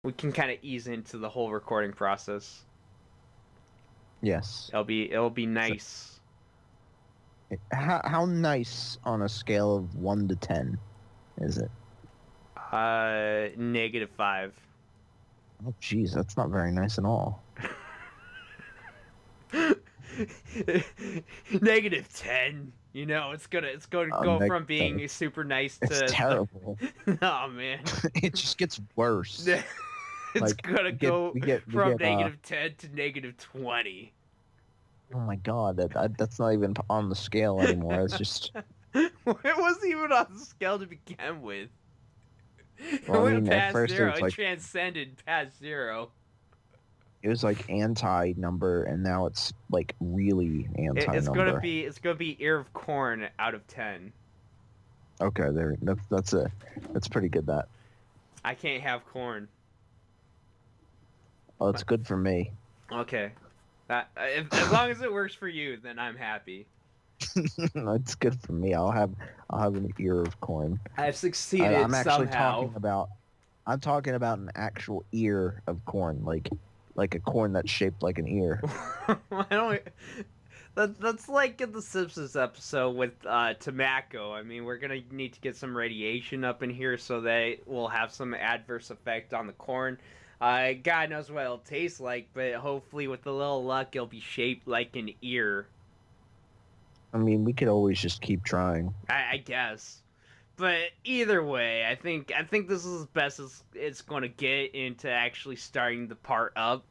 we can kind of ease into the whole recording process. Yes. It'll be So, nice. how nice on a scale of 1 to 10 is it? -5. Oh, jeez, that's not very nice at all. -10. You know, it's gonna go from Negative 10. being super nice It's to terrible. oh man. It just gets worse. It's Like gonna go we from get -10 to -20. oh my god, that's not even on the scale anymore. It's just It wasn't even on the scale to begin with. It well, I went mean, at past first it zero. was It like transcended past zero. anti number, and now it's like really anti number. It's gonna be ear of corn out of 10. Okay, there. That's pretty good. That. I can't have corn. Oh, it's good for me. Okay. As long as it works for you, then I'm happy. It's good for me. I'll have an ear of corn. I've succeeded I'm actually somehow. I'm talking about an actual ear of corn, like a corn that's shaped like an ear. I don't. That's like in the Simpsons episode with tobacco. I mean, we're gonna need to get some radiation up in here so that will have some adverse effect on the corn. God knows what it'll taste like, but hopefully, with a little luck, it'll be shaped like an ear. I mean, we could always just keep trying. I guess. But either way, I think this is as best as it's going to get into actually starting the part up.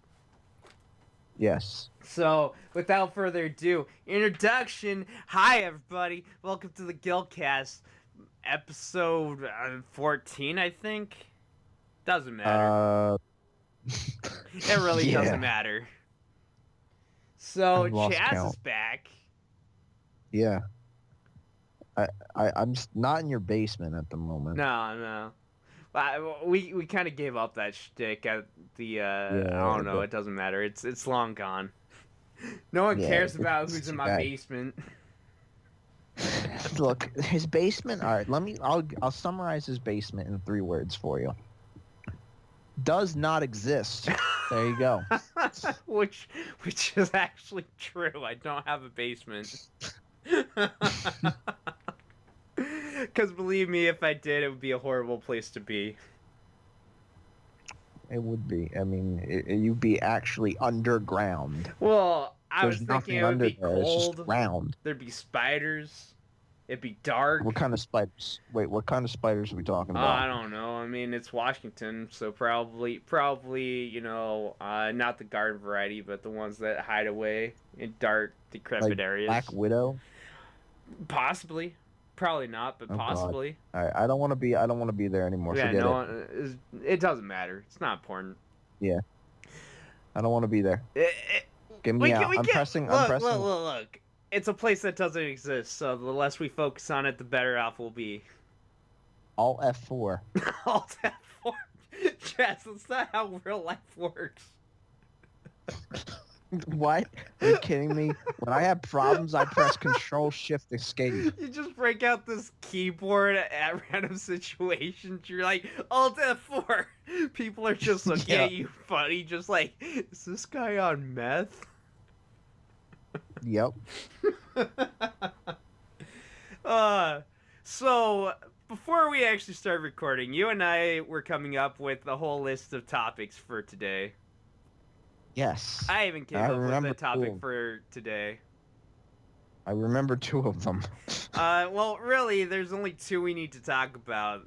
Yes. So, without further ado, introduction. Hi, everybody. Welcome to the Guildcast, episode 14, I think. Doesn't matter. It really yeah. doesn't matter. So, I've lost Chaz count. is back. Yeah. I'm not in your basement at the moment. No. We kind of gave up that shtick at the I don't know. It doesn't matter. It's long gone. No one cares about who's in my basement. Look, his basement. All right, I'll summarize his basement in 3 words for you. Does not exist. There you go. which is actually true. I don't have a basement. Because believe me, if I did, it would be a horrible place to be. It would be. I mean, you'd be actually underground. Well, I There's was thinking it nothing would be under there. It's cold. just ground. There'd be spiders. It'd be dark. What kind of spiders? Wait, what kind of spiders are we talking about? I don't know. I mean, it's Washington, so probably, you know, not the garden variety, but the ones that hide away in dark, decrepit Like areas. Black Widow? Possibly. Probably not, but possibly. God. All right, I don't want to be there anymore. Yeah, Forget no, it doesn't matter. It's not important. Yeah. I don't want to be there. Get me out. I'm pressing. Look. It's a place that doesn't exist, so the less we focus on it, the better off we'll be. Alt F4. Alt F4? Jess, that's not how real life works. What? Are you kidding me? When I have problems, I press Control Shift Escape. You just break out this keyboard at random situations. You're like, Alt F4. People are just looking at you funny, just like, is this guy on meth? Yep. So before we actually start recording, you and I were coming up with a whole list of topics for today. Yes. I even came up with a topic for today. I remember 2 of them. Well, really, there's only 2 we need to talk about.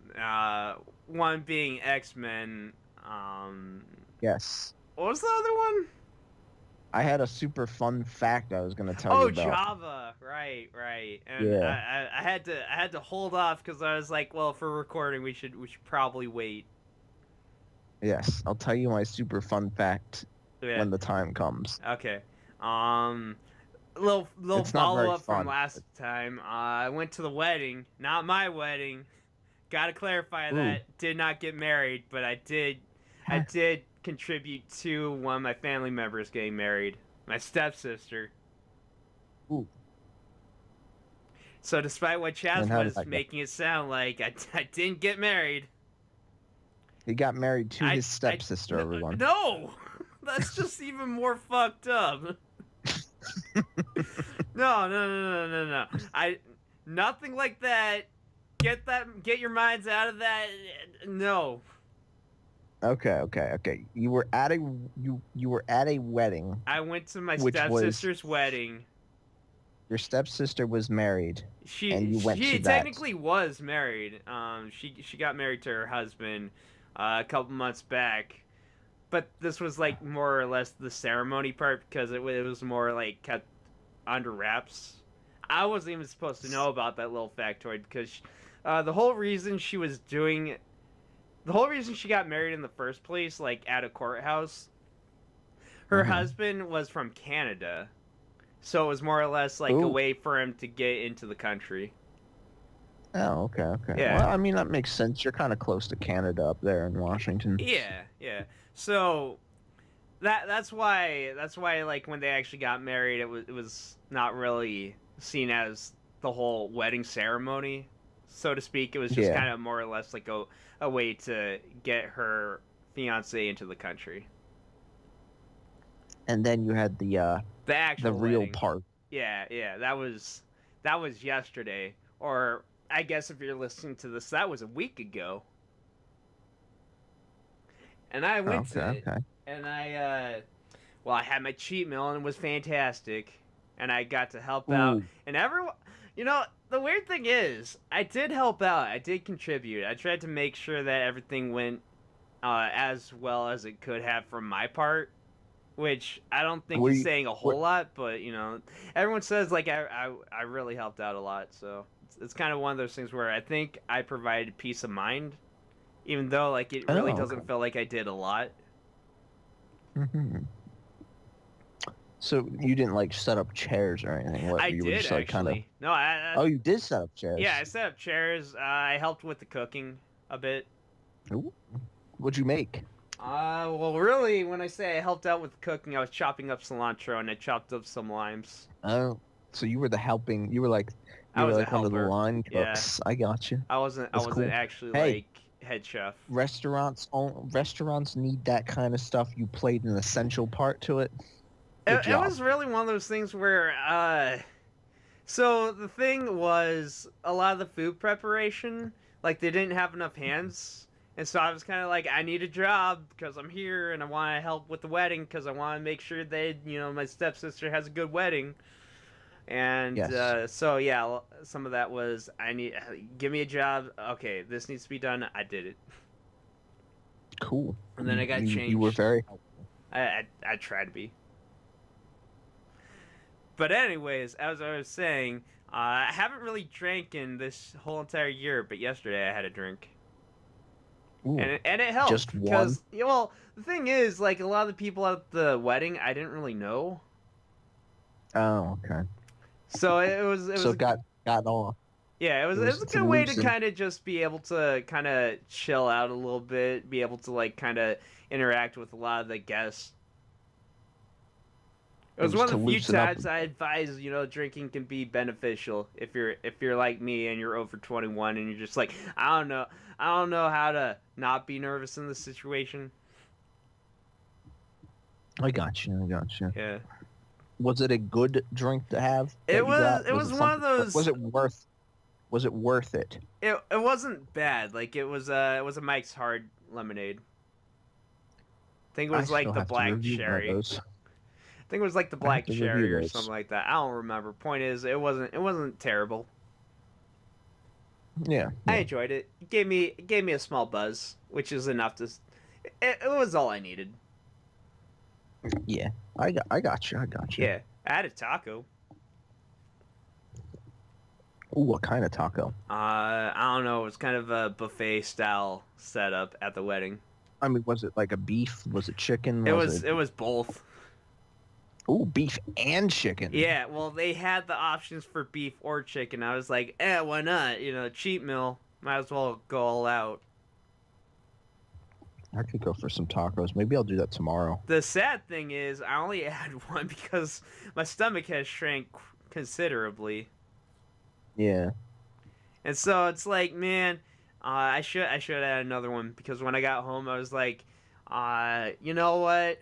One being X-Men. Yes. What was the other one? I had a super fun fact I was going to tell you about. Oh, Java. Right. And yeah. I had to hold off because I was like, well, for recording, we should probably wait. Yes, I'll tell you my super fun fact when the time comes. Okay. Little follow up from last time. I went to the wedding, not my wedding. Gotta clarify that. Did not get married, but I did contribute to one of my family members getting married. My stepsister. Ooh. So despite what Chaz was making it sound like, I didn't get married. He got married to his stepsister, no, everyone. no, that's just even more fucked up. No. Nothing like that. Get your minds out of that. No. Okay. You were at a wedding. I went to my Which stepsister's wedding. Your stepsister was married, and you went to She that. technically was married. She got married to her husband a couple months back, but this was like more or less the ceremony part because it was more like kept under wraps. I wasn't even supposed to know about that little factoid because the whole reason she got married in the first place, like at a courthouse, her husband was from Canada. So it was more or less like a way for him to get into the country. Oh, okay. Yeah. Well, I mean, that makes sense. You're kind of close to Canada up there in Washington. Yeah. So that's why like when they actually got married, it was not really seen as the whole wedding ceremony, so to speak. It was just kind of more or less like a way to get her fiance into the country. And then you had the real wedding. part. Yeah. That was yesterday, or I guess if you're listening to this, that was a week ago. And I went to it, and I had my cheat meal, and it was fantastic, and I got to help out, and everyone, the weird thing is, I did help out, I did contribute, I tried to make sure that everything went as well as it could have from my part. Which I don't think is saying a whole lot, but everyone says like I really helped out a lot, so it's kind of one of those things where I think I provided peace of mind, even though like it really doesn't feel like I did a lot. So you didn't like set up chairs or anything? I did just, like, actually. No, you did set up chairs. Yeah, I set up chairs. I helped with the cooking a bit. Ooh. What'd you make? Well, really, when I say I helped out with cooking, I was chopping up cilantro and I chopped up some limes. Oh, so you were like one of the line cooks. Yeah. I got you. I wasn't actually like head chef. Restaurants need that kind of stuff. You played an essential part to it. It was really one of those things where, so the thing was a lot of the food preparation, like they didn't have enough hands. And so I was kind of like, I need a job because I'm here and I want to help with the wedding because I want to make sure my stepsister has a good wedding. And so, yeah, some of that was, give me a job. Okay, this needs to be done. I did it. Cool. And then I got changed. You were very helpful. I tried to be. But anyways, as I was saying, I haven't really drank in this whole entire year, but yesterday I had a drink. Ooh, and it helped just because the thing is, like, a lot of the people at the wedding I didn't really know. Oh, okay. So it was got off. Yeah, it was a good way to kind of just be able to kind of chill out a little bit, be able to like kind of interact with a lot of the guests. It was one of the few times I advise, drinking can be beneficial if you're like me and you're over 21 and you're just like, I don't know how to not be nervous in this situation. I got you. Yeah. Was it a good drink to have? It was one of those. Was it worth it? It wasn't bad. Like it was a Mike's Hard lemonade. I think it was like the black cherry. I think it was like the black cherry or something like that. I don't remember. Point is, it wasn't terrible. Yeah. I enjoyed it. It gave me a small buzz, which is enough to. It was all I needed. Yeah, I got you. Yeah, I had a taco. Ooh, what kind of taco? I don't know. It was kind of a buffet style setup at the wedding. I mean, was it like a beef? Was it chicken? It was both. Ooh, beef and chicken. Yeah, well, they had the options for beef or chicken. I was like, why not? Cheat meal. Might as well go all out. I could go for some tacos. Maybe I'll do that tomorrow. The sad thing is, I only had one because my stomach has shrank considerably. Yeah. And so it's like, man, I should add another one because when I got home, I was like, you know what?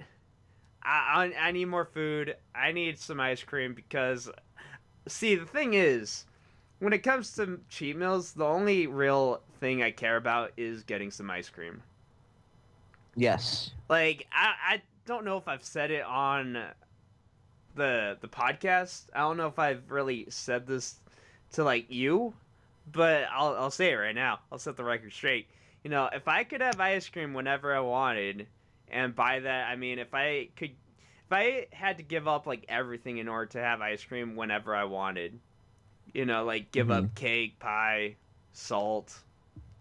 I need more food. I need some ice cream because, see, the thing is, when it comes to cheat meals, the only real thing I care about is getting some ice cream. Yes. Like, I don't know if I've said it on the podcast. I don't know if I've really said this to like you, but I'll say it right now. I'll set the record straight. You know, if I could have ice cream whenever I wanted, and by that I mean if I had to give up like everything in order to have ice cream whenever I wanted, you know, like give Hmm. up cake, pie, salt,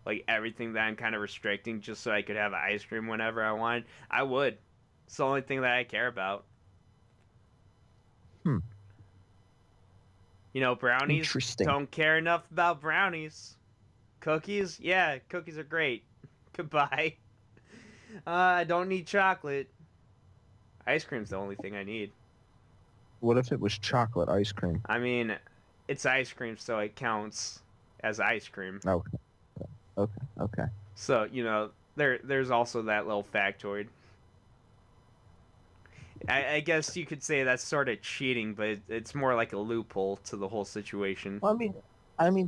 like everything that I'm kind of restricting just so I could have ice cream whenever I wanted, I would. It's the only thing that I care about. Hmm. You know, brownies, Interesting. don't care enough about brownies. Cookies, yeah, cookies are great. Goodbye. I don't need chocolate. Ice cream's the only thing I need. What if it was chocolate ice cream? I mean, it's ice cream, so it counts as ice cream. Okay. Okay. Okay. So, you know, there's also that little factoid. I guess you could say that's sort of cheating, but it's more like a loophole to the whole situation. Well,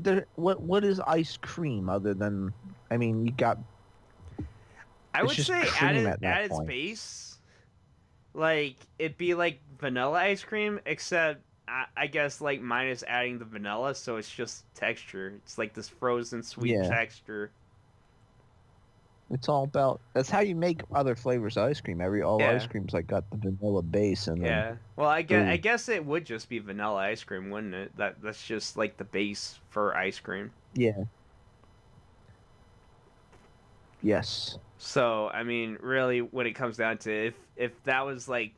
there. What is ice cream other than? I mean, you got. I It's would just say cream at at that its point. base, like it'd be like vanilla ice cream, except I guess like minus adding the vanilla, so it's just texture. It's like this frozen sweet Yeah. texture. It's all about. That's how you make other flavors of ice cream. All ice Yeah, creams like got the vanilla base and then yeah. Well, I ooh guess it would just be vanilla ice cream, wouldn't it? That's just like the base for ice cream. yeah yes. So I mean, really, when it comes down to it, if that was like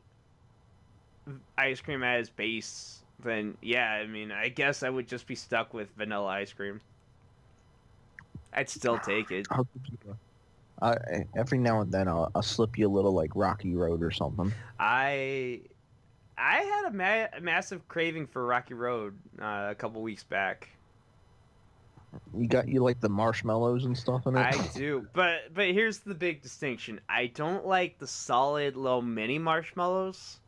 ice cream at its base, then yeah, I mean, I guess I would just be stuck with vanilla ice cream. I'd still take it. I'll give you every now and then I'll slip you a little like Rocky Road or something. I I had a massive craving for Rocky Road a couple weeks back. You like the marshmallows and stuff in it. I do, but here's the big distinction. I don't like the solid little mini marshmallows.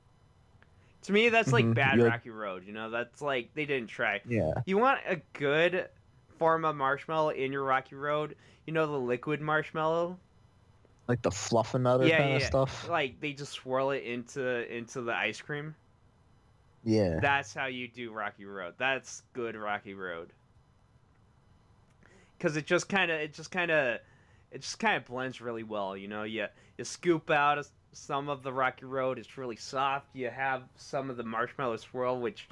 To me, that's like bad You like Rocky Road. You know, that's like they didn't try. yeah You want a good form of marshmallow in your Rocky Road. You know, the liquid marshmallow. like the fluffernutter Yeah, kind yeah, of yeah. stuff. Like they just swirl it into the ice cream. Yeah. That's how you do Rocky Road. That's good Rocky Road. Because it just kind of blends really well. You know, you scoop out some of the Rocky Road. It's really soft. You have some of the marshmallow swirl, which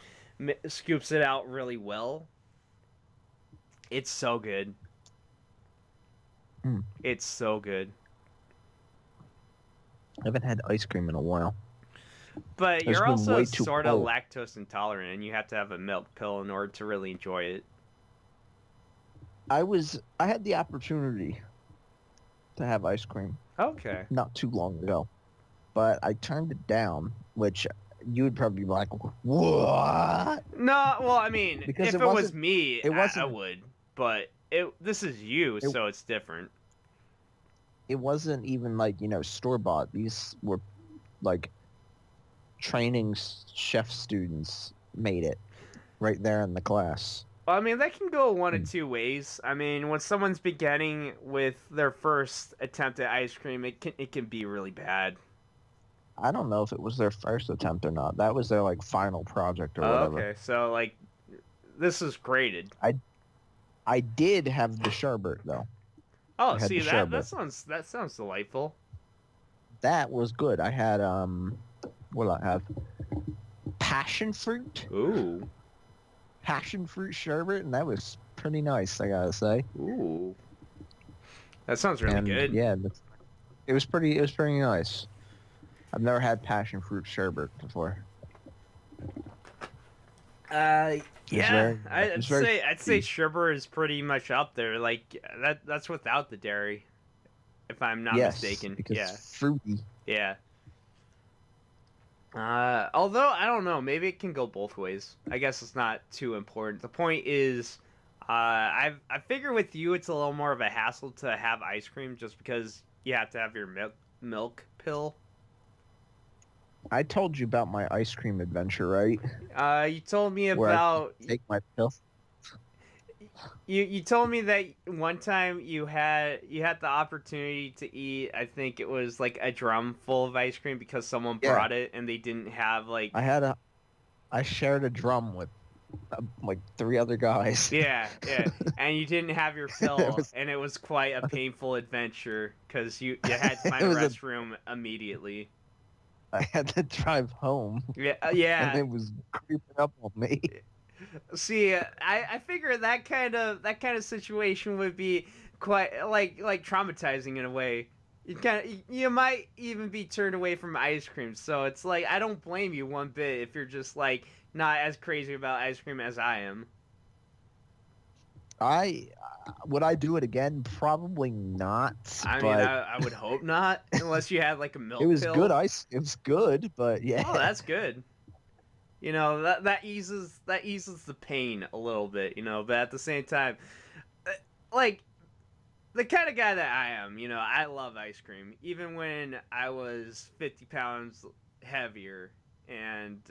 scoops it out really well. It's so good. Mm. It's so good. I haven't had ice cream in a while. But It's you're been also way too sort of cold. lactose intolerant, and you have to have a milk pill in order to really enjoy it. I had the opportunity to have ice cream Okay. not too long ago, but I turned it down, which you would probably be like, "What?" No, well, I mean, Because if it it was wasn't me, it I wasn't would. But this is you, it, so it's different. it wasn't even like, store bought. These were like training chef students made it right there in the class. Well, I mean, that can go one of And two ways. I mean, when someone's beginning with their first attempt at ice cream, it can be really bad. I don't know if it was their first attempt or not. That was their like final project or Oh, whatever. okay, so like this is graded. I did have the sherbet though. Oh, I had see the sherbet. that sounds delightful. That was good. I had what did I have? Passion fruit, Ooh, passion fruit sherbet, and that was pretty nice. I gotta say. ooh, that sounds really And good. yeah, it was pretty nice. I've never had passion fruit sherbet before. Uh, It's yeah, very, it's very I'd say fruity. sherbet is pretty much up there. Like that's without the dairy, if I'm not Yes, mistaken. because Yeah, it's fruity. yeah. Although I don't know, maybe it can go both ways. I guess it's not too important. The point is, I figure with you it's a little more of a hassle to have ice cream just because you have to have your milk pill. I told you about my ice cream adventure, right? You told me Where I about take my pill. you told me that one time you had the opportunity to eat, I think it was like a drum full of ice cream because someone Yeah, brought it and they didn't have like I shared a drum with like three other guys. yeah, and you didn't have your it pill was and it was quite a painful adventure because you had to it find a was a restroom immediately. I had to drive home, Yeah, and yeah. it was creeping up on me. See, I figure that kind of situation would be quite like traumatizing in a way. You might even be turned away from ice cream. So it's like I don't blame you one bit if you're just like not as crazy about ice cream as I am. I would I do it again? Probably not, I mean, but I would hope not, unless you had like a it milk was good pill. ice. It was good, but yeah. Oh, that's good. That eases the pain a little bit. But at the same time, uh, like the kind of guy that I am, I love ice cream. Even when I was 50 pounds heavier and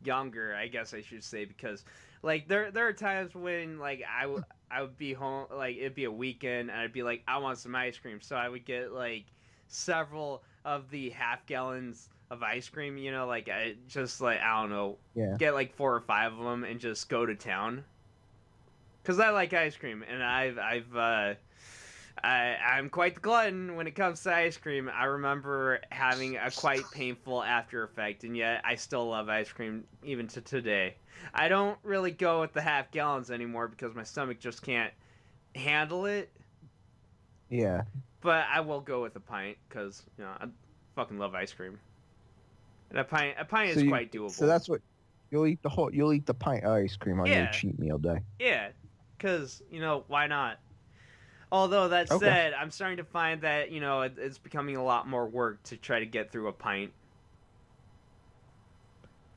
younger, I guess I should say, because like there are times when like I would be home, like it'd be a weekend, and I'd be like, I want some ice cream, so I would get like several of the half gallons of ice cream. Like I just like I don't know, Yeah. get like 4 or 5 of them and just go to town because I like ice cream, and I'm quite the glutton when it comes to ice cream. I remember having a quite painful after effect, and yet I still love ice cream even to today. I don't really go with the half gallons anymore because my stomach just can't handle it. Yeah. But I will go with a pint because I fucking love ice cream, and a pint So is you quite so doable. that's what you'll eat the pint of ice cream on your Yeah, cheat meal day. yeah, because why not? Although that Okay. said, I'm starting to find that it's becoming a lot more work to try to get through a pint.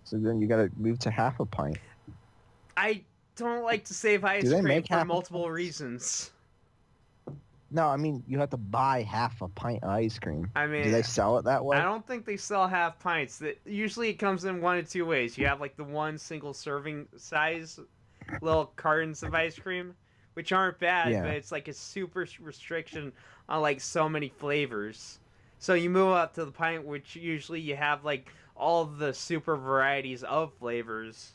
So then you got to move to half a pint. I don't like to save Do ice they cream make for half a multiple pints? reasons. No, I mean you have to buy half a pint of ice cream. I Do mean, they sell it that I way? don't think they sell half pints. That usually it comes in one of two ways. You have like the one single serving size little cartons of ice cream, which aren't bad, but Yeah. it's like a super restriction on like so many flavors. So you move up to the pint, which usually you have like all the super varieties of flavors.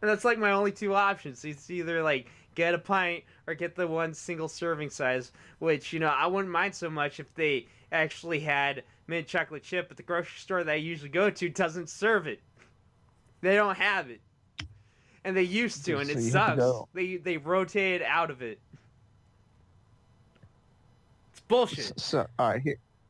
And that's like my only two options. It's either like get a pint or get the one single serving size, which, I wouldn't mind so much if they actually had mint chocolate chip, but the grocery store that I usually go to doesn't serve it. They don't have it. And they used to, and So it you have to sucks. go. They rotated out of it. It's bullshit. So all right,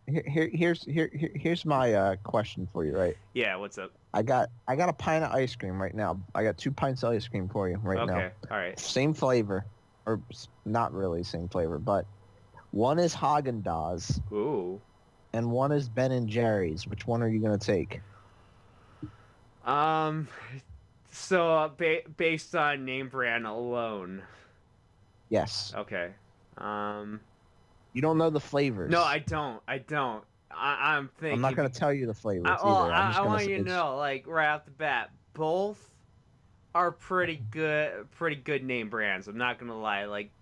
here's my question for you, right? Yeah, what's up? I got a pint of ice cream right now. I got 2 pints of ice cream for you right now. Okay, all right. Same flavor, or not really same flavor, but one is Haagen Dazs Ooh. and one is Ben and Jerry's. Which one are you gonna take? Um. So based on name brand alone. Yes. Okay. Um. You don't know the No, flavors. I don't. I don't. I'm I'm not thinking. gonna tell you the flavors Well, either. I'm just I gonna want say you to it's know, like right off the bat, both are pretty good name brands. I'm not gonna lie. Like,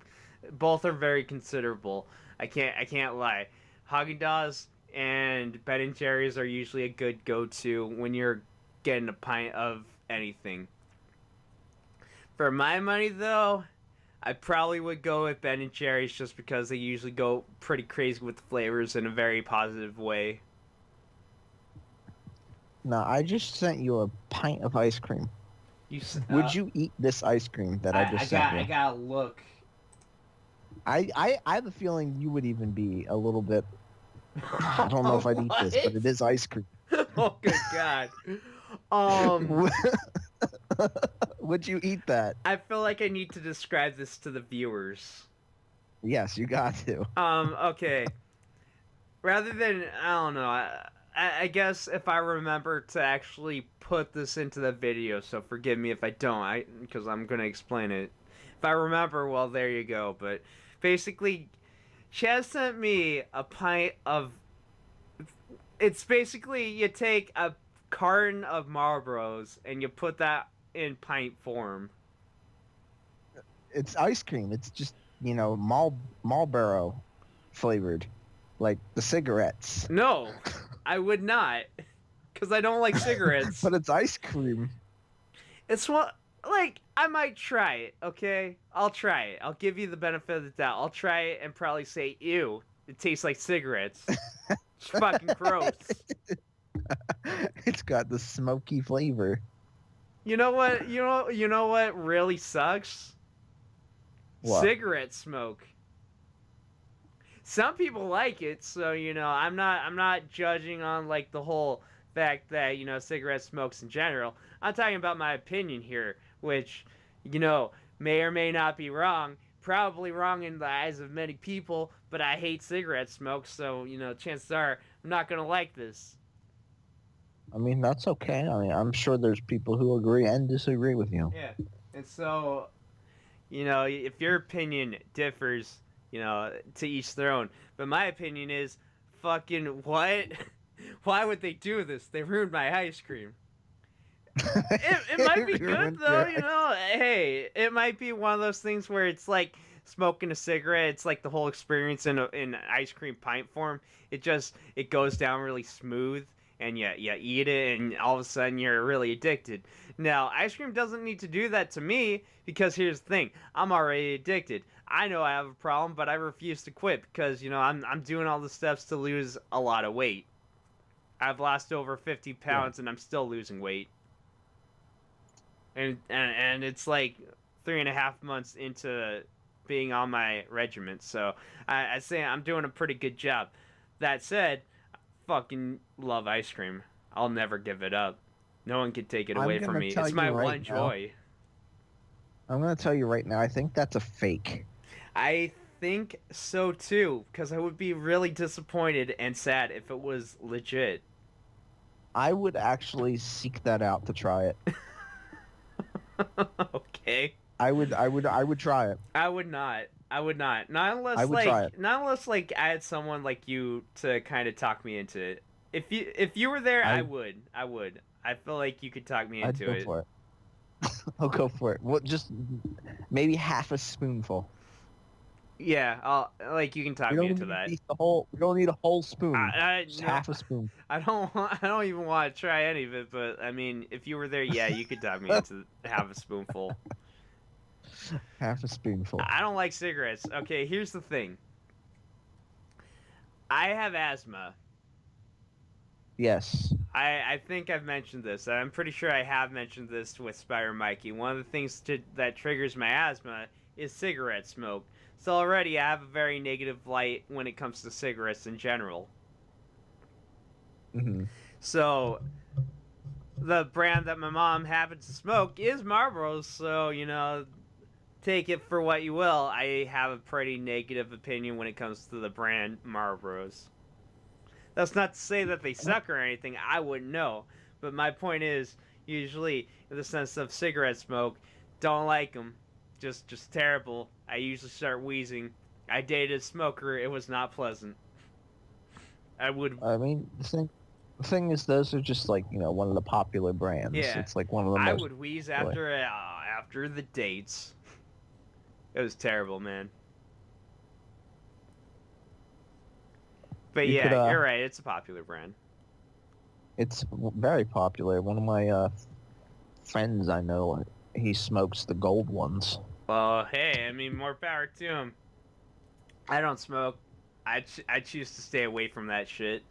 both are very considerable. I can't lie. Haagen Dazs and Ben and Jerry's are usually a good go-to when you're getting a pint of anything. For my money, though, I probably would go with Ben and Jerry's just because they usually go pretty crazy with the flavors in a very positive way. No, I just sent you a pint of ice cream. You, Would you eat this ice cream that I I just sent got, I you? gotta look. I have a feeling you would even be a little bit. I don't know if I'd eat this, but it is ice cream. Oh, good God. Um, Would you eat that? I feel like I need to describe this to the viewers. Yes, you got to. Okay. Rather than, I don't know. I guess if I remember to actually put this into the video, so forgive me if I don't, because I'm gonna explain it. If I remember, well, there you go. But basically, Chaz sent me a pint of. It's basically you take a carton of Marlboros and you put that in pint form. It's ice cream. It's just Marlboro flavored, like the cigarettes. No, I would not, because I don't like cigarettes. But it's ice cream. It's what, like, I might try it, okay? I'll try it. I'll give you the benefit of the doubt. I'll try it and probably say, ew, it tastes like cigarettes. It's fucking gross. It's got the smoky flavor. You know what? You know what really sucks? What? Cigarette smoke. Some people like it, so I'm not judging on like the whole fact that cigarette smokes in general. I'm talking about my opinion here, which may or may not be wrong. Probably wrong in the eyes of many people, but I hate cigarette smoke, so chances are I'm not gonna like this. I mean, that's okay. I mean, I'm sure there's people who agree and disagree with you. Yeah, and so if your opinion differs, to each their own. But my opinion is, fucking what? Why would they do this? They ruined my ice cream. It might be good though, Hey, it might be one of those things where it's like smoking a cigarette. It's like the whole experience in ice cream pint form. It goes down really smooth, and you eat it, and all of a sudden you're really addicted. Now, ice cream doesn't need to do that to me, because here's the thing: I'm already addicted. I know I have a problem, but I refuse to quit because I'm doing all the steps to lose a lot of weight. I've lost over 50 pounds, and I'm still losing weight. And it's like 3.5 months into being on my regiment, so I say I'm doing a pretty good job. That said, I fucking love ice cream. I'll never give it up. No one can take it away from me. It's my one joy. I'm gonna tell you right now, I think that's a fake. I think so too, because I would be really disappointed and sad if it was legit. I would actually seek that out to try it. Okay. I would try it. I would not. Not unless I would try it. Not unless like I had someone like you to kind of talk me into it. If you were there, I would. I feel like you could talk me into I'd go for it. I'll go for it. Well, just maybe half a spoonful. Yeah, you can talk me into that. We don't need a whole spoon. Just No, half a spoon. I don't even want to try any of it, but I mean, if you were there, yeah, you could talk me into half a spoonful. Half a spoonful. I don't like cigarettes. Okay, here's the thing. I have asthma. Yes. I think I've mentioned this. I'm pretty sure I have mentioned this with Spire Mikey. One of the things that triggers my asthma is cigarette smoke. So already I have a very negative light when it comes to cigarettes in general. Mm-hmm. So the brand that my mom happens to smoke is Marlboro, so take it for what you will. I have a pretty negative opinion when it comes to the brand Marlboros. That's not to say that they suck or anything. I wouldn't know. But my point is, usually, in the sense of cigarette smoke, don't like them. Just terrible. I usually start wheezing. I dated a smoker. It was not pleasant. I mean, the thing is, those are just like one of the popular brands. Yeah. It's like one of the most. I would wheeze after the dates. It was terrible, man. But yeah, you're right. It's a popular brand. It's very popular. One of my friends I know, he smokes the gold ones. Well, hey, I mean, more power to him. I don't smoke. I choose to stay away from that shit.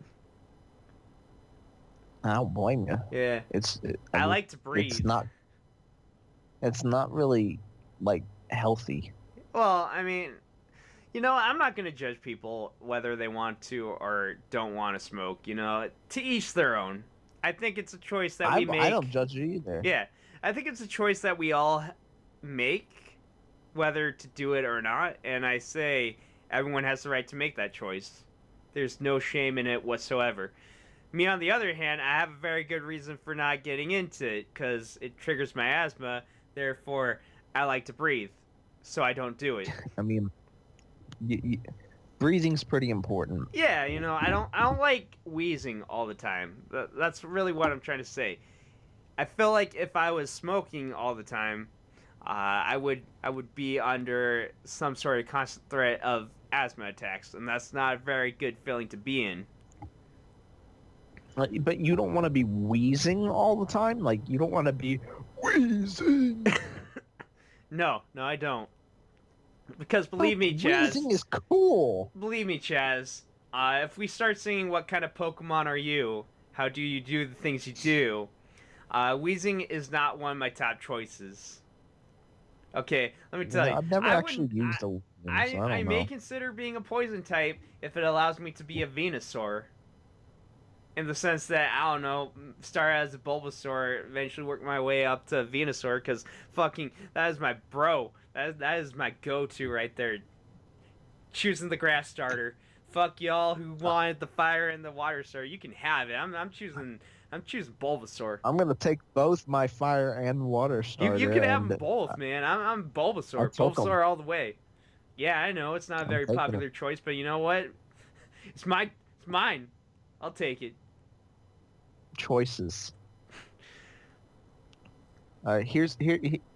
I don't blame you. Yeah. I like to breathe. It's not really like healthy. Well, I mean, I'm not going to judge people whether they want to or don't want to smoke, to each their own. I think it's a choice that we make. I don't judge you either. Yeah. I think it's a choice that we all make, whether to do it or not. And I say everyone has the right to make that choice. There's no shame in it whatsoever. Me, on the other hand, I have a very good reason for not getting into it because it triggers my asthma. Therefore, I like to breathe, so I don't do it. I mean, y breathing's pretty important. Yeah, I don't like wheezing all the time. That's really what I'm trying to say. I feel like if I was smoking all the time, I would be under some sort of constant threat of asthma attacks, and that's not a very good feeling to be in. But you don't want to be wheezing all the time. Like you don't want to be wheezing. No, no, I don't. Because believe me, Chaz. Wheezing is cool. Believe me, Chaz. If we start singing "What kind of Pokemon are you? How do you do the things you do?" Wheezing is not one of my top choices. Okay, let me tell you. I've never I actually wouldn't- used a wheezing, so I don't I may know. consider being a poison type if it allows me to be a Venusaur. In the sense that, I don't know, start as a Bulbasaur, eventually work my way up to Venusaur, because fucking, that is my bro. That is my go-to right there. Choosing the grass starter. Fuck y'all who wanted the fire and the water starter. You can have it. I'm choosing Bulbasaur. I'm gonna take both my fire and water You starter. you can have and them both, man. I'm Bulbasaur. I'll take 'em. Bulbasaur all the way. Yeah, I know it's not a I'm very taking popular choice, but you know what? It's mine. I'll take it. choices.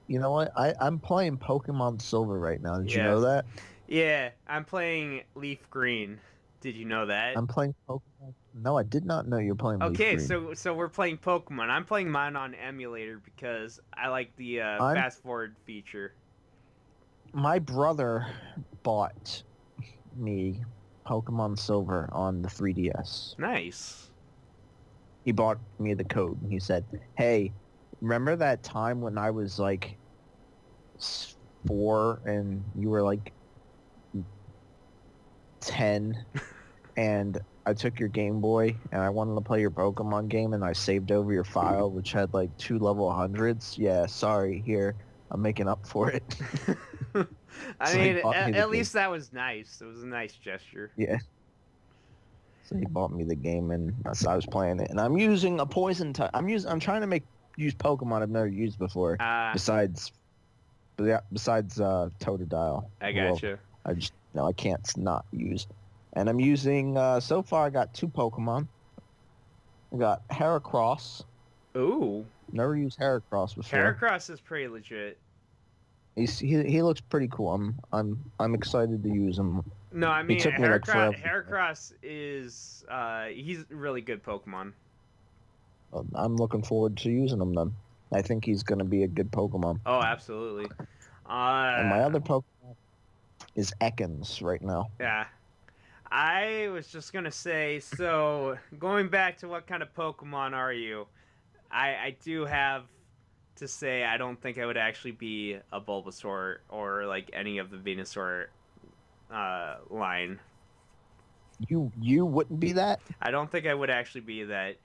You know what? I'm playing Pokemon Silver right now. Did you know Yes. that? Yeah, I'm playing Leaf Green. Did you know that? I'm playing Pokemon. No, I did not know you were playing Leaf Okay, Green. so we're playing Pokemon. I'm playing mine on emulator because I like the I'm- fast forward feature. My brother bought me Pokemon Silver on the 3DS. Nice. He bought me the code. And he said, "Hey, remember that time when I was like 4 and you were like 10 and I took your Game Boy and I wanted to play your Pokemon game and I saved over your file which had like 2 level 100s? Yeah, sorry, here. I'm making up for it." I So he mean, bought me the at least that was nice. It was a nice gesture. Yeah. So he bought me the game and so I was playing it. And I'm using a poison type. I'm trying to use Pokemon I've never used before. Besides Totodile. I Well, gotcha. I can't not use. And I'm using so far I got 2 Pokemon. I got Heracross. Ooh, Never used Heracross before. Heracross is pretty legit. He looks pretty cool. I'm excited to use him. No, I mean took me, like, forever. Heracross is he's a really good Pokemon. I'm looking forward to using him then. I think he's going to be a good Pokemon. Oh, absolutely. And my other Pokemon is Ekans right now. Yeah. I was just gonna say, so going back to what kind of Pokemon are you? I do have to say I don't think I would actually be a Bulbasaur or like any of the Venusaur line. You wouldn't be that? I don't think I would actually be that.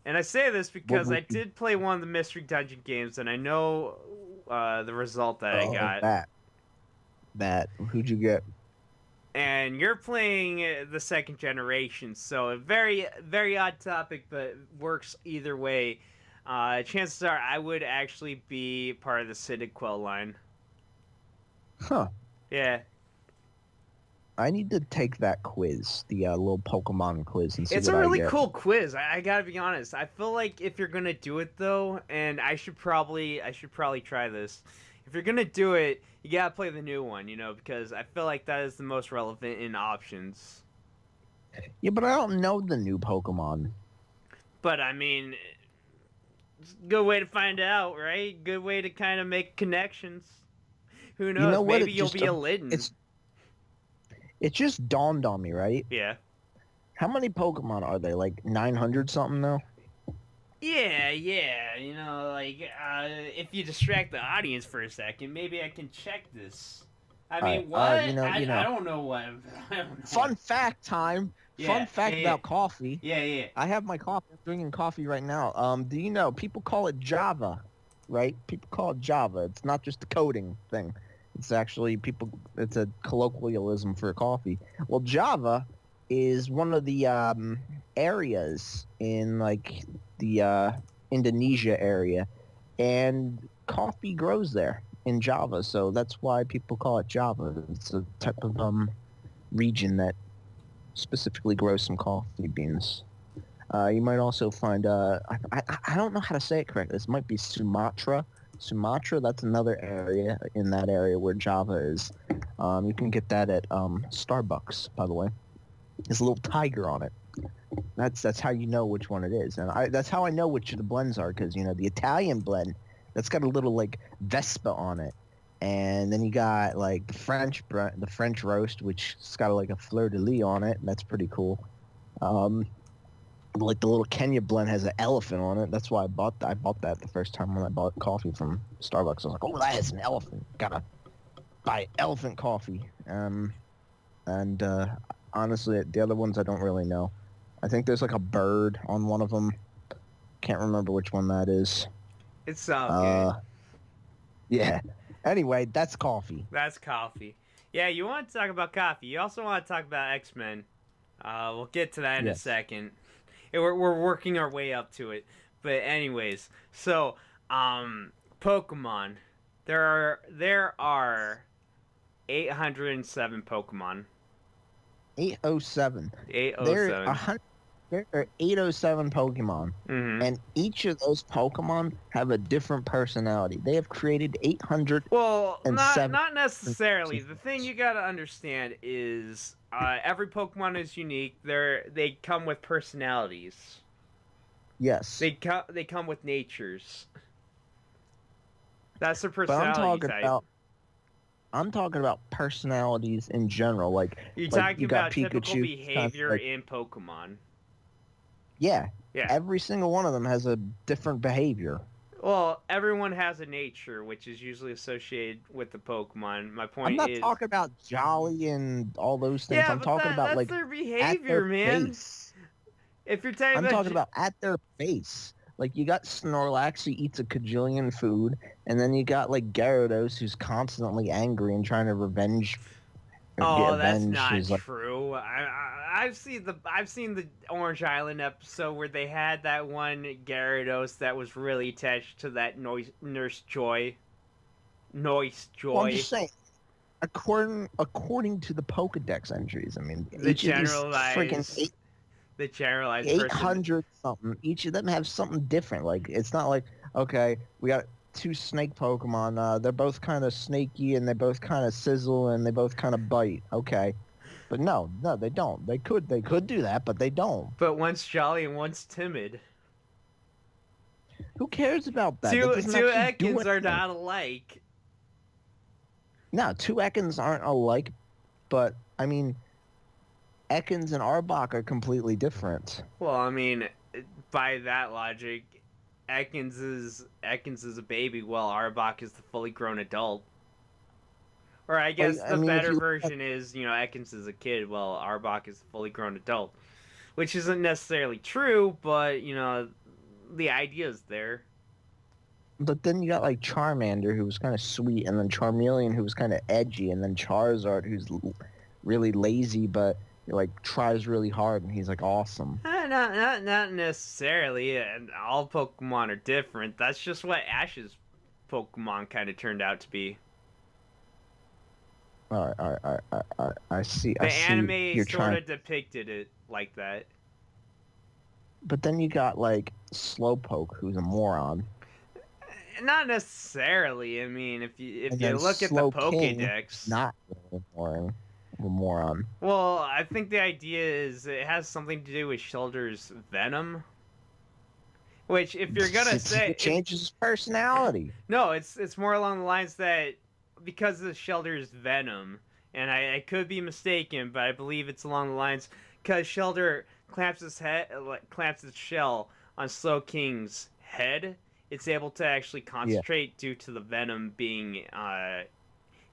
And I say this because would I did play one of the Mystery Dungeon games, and I know the result that I got. That. Who'd you get? And you're playing the second generation, so a very, very odd topic, but works either way. Chances are I would actually be part of the Cyndaquil line. Huh. Yeah. I need to take that quiz, the little Pokemon quiz, and see It's what a really I get. cool quiz. I gotta be honest. I feel like if you're gonna do it though, and I should probably try this. If you're gonna do it, you gotta play the new one, because I feel like that is the most relevant in options. Yeah, but I don't know the new Pokemon. But I mean, it's a good way to find out, right? Good way to kind of make connections. Who knows? know what? Maybe It you'll just- be a Litten. It just dawned on me, right? Yeah. How many Pokemon are there? Like 900 something now? Yeah. If you distract the audience for a second, maybe I can check this. I mean, Alright, what? you know. I don't know what. I don't know. Fun fact time. Yeah, Fun fact yeah, about coffee. Yeah. I have my coffee. I'm drinking coffee right now. Do you know people call it Java, right? People call it Java. It's not just a coding thing. It's actually it's a colloquialism for coffee. Well, Java is one of the areas in like the Indonesia area, and coffee grows there in Java, so that's why people call it Java. It's a type of region that specifically grows some coffee beans. You might also find I don't know how to say it correctly. This might be Sumatra. Sumatra, that's another area in that area where Java is. You can get that at Starbucks, by the way. There's a little tiger on it. That's how you know which one it is, and that's how I know which of the blends are, because the Italian blend, that's got a little like Vespa on it, and then you got like the French roast, which has got like a fleur de lis on it, and that's pretty cool. Like the little Kenya blend has an elephant on it. That's why I bought that. I bought that the first time when I bought coffee from Starbucks. I was like, oh, that has an elephant. Gotta buy elephant coffee. And honestly, the other ones I don't really know. I think there's like a bird on one of them. Can't remember which one that is. It sounds good. Yeah. Anyway, that's coffee. That's coffee. Yeah, you want to talk about coffee. You also want to talk about X-Men. We'll get to that in a second. We're working our way up to it. But anyways, so Pokemon. There are 807 Pokemon. 807. 807. There are 807 Pokemon, and each of those Pokemon have a different personality. They have created 800. Well, not necessarily. The thing you gotta understand is every Pokemon is unique. They come with personalities. Yes. They come with natures. That's their personality type. I'm talking about personalities in general. Like you're like talking you got about Pikachu, typical behavior like, in Pokemon. Yeah. Yeah. Every single one of them has a different behavior. Well, everyone has a nature, which is usually associated with the Pokemon. My point is... I'm not talking about jolly and all those things. Yeah, I'm talking about that's like their at behavior, their man. face. If you're talking I'm talking about at their face. Like you got Snorlax who eats a cajillion food, and then you got like Gyarados who's constantly angry and trying to revenge. Oh, that's not true. I've seen the Orange Island episode where they had that one Gyarados that was really attached to that Nurse Joy. Well, I'm just saying, according to the Pokedex entries, I mean, the generalized 800 something. Each of them have something different. Like it's not like, okay, we got two snake Pokemon. They're both kind of snaky and they both kind of sizzle and they both kind of bite. Okay, but no, they don't. They could do that, but they don't. But one's jolly and one's timid. Who cares about that? Two Ekans are not alike. No, two Ekans aren't alike, but I mean, Ekans and Arbok are completely different. Well, I mean, by that logic, Ekans is a baby, while Arbok is the fully grown adult. Or I guess the better version is, Ekans is a kid, while Arbok is the fully grown adult. Which isn't necessarily true, but, the idea is there. But then you got, like, Charmander, who was kind of sweet, and then Charmeleon, who was kind of edgy, and then Charizard, who's really lazy, but, like, tries really hard, and he's, like, awesome. Not necessarily, and all Pokemon are different. That's just what Ash's Pokemon kind of turned out to be. All right. I see. The anime sort of depicted it like that. But then you got, like, Slowpoke, who's a moron. Not necessarily. I mean, if you look at the Pokédex, not a moron. Well, I think the idea is it has something to do with Shellder's venom. Which, if you're gonna say, it changes his personality. No, it's more along the lines that because of Shellder's venom, and I could be mistaken, but I believe it's along the lines because Shellder clamps his shell on Slowking's head. It's able to actually concentrate due to the venom being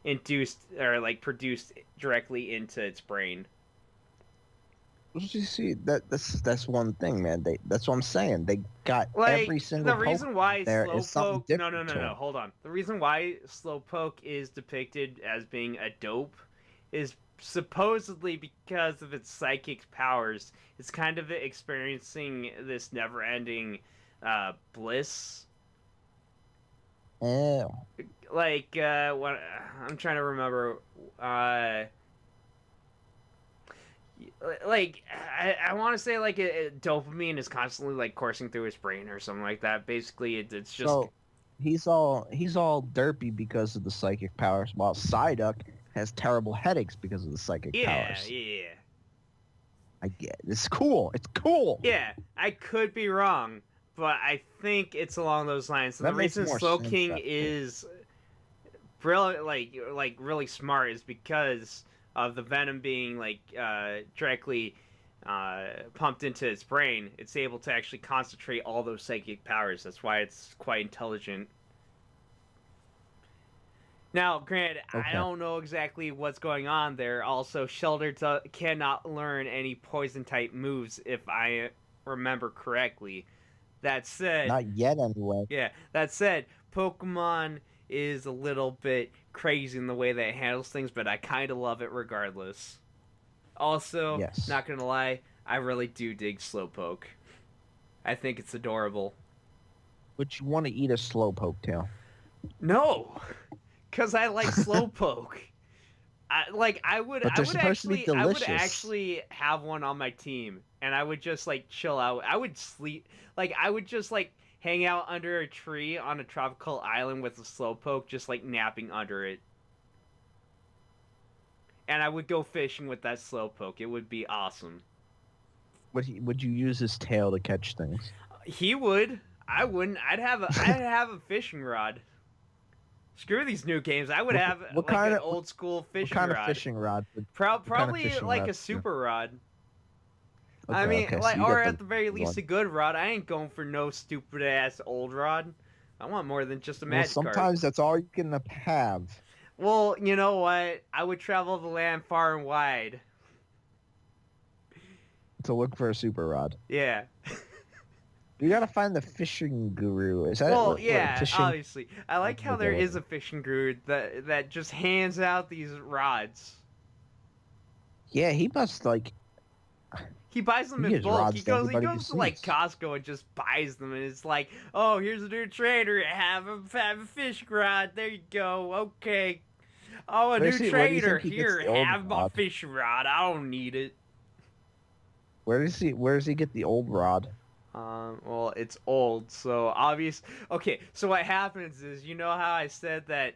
induced or like produced directly into its brain. You see, that's one thing, man. That's what I'm saying. They got like, every single. The reason why Slowpoke. No. Hold on. The reason why Slowpoke is depicted as being a dope is supposedly because of its psychic powers, it's kind of experiencing this never-ending bliss. Oh. Like what I'm trying to remember. Uh, like I want to say like dopamine is constantly like coursing through his brain or something like that. Basically, it's just So he's all derpy because of the psychic powers, while Psyduck has terrible headaches because of the psychic yeah, powers. yeah, I get it. It's cool. It's cool. yeah. I could be wrong, but I think it's along those lines. And That the makes reason more Slow sense, King actually. is brilliant, like really smart, is because of the venom being like directly pumped into its brain. It's able to actually concentrate all those psychic powers. That's why it's quite intelligent. Now, granted, I Okay. don't know exactly what's going on there. Also, Shelter cannot learn any poison type moves if I remember correctly. That said, Not yet, anyway. yeah, that said, Pokemon is a little bit crazy in the way that it handles things, but I kind of love it regardless. Also, Yes. not gonna lie, I really do dig Slowpoke. I think it's adorable. But you want to eat a Slowpoke tail. No, because I like Slowpoke. But they're supposed to be I would delicious. actually have one on my team, and I would just like chill out. I would sleep, like I would just like hang out under a tree on a tropical island with a slowpoke, just like napping under it. And I would go fishing with that slowpoke. It would be awesome. Would you use his tail to catch things? He would. I wouldn't. I'd have a fishing rod. Screw these new games. I would What have what like kind an of old school what fishing kind of rod. fishing rod? What kind of Probably fishing like rod? a super rod. I Okay, mean, okay. So like, you or got at the the very one. least, a good rod. I ain't going for no stupid ass old rod. I want more than just a Well, Magikarp. sometimes that's all you can have Well, you know what? I would travel the land far and wide. to look for a super rod. Yeah. You gotta find the fishing guru. Is that Well, what yeah, fishing? obviously. I like how there is a fishing guru that just hands out these rods. Yeah, he must like He buys them he in gives bulk. rods to He anybody he goes to like sees. Costco and just buys them, and it's like, oh, here's a new trader. Have a fish rod. There you go. Okay. Oh, a new Where do you trader. think he gets Here, the old have my rod? fishing rod. I don't need it. Where does he get the old rod? Well, it's old, so obvious. Okay, so what happens is, you know how I said that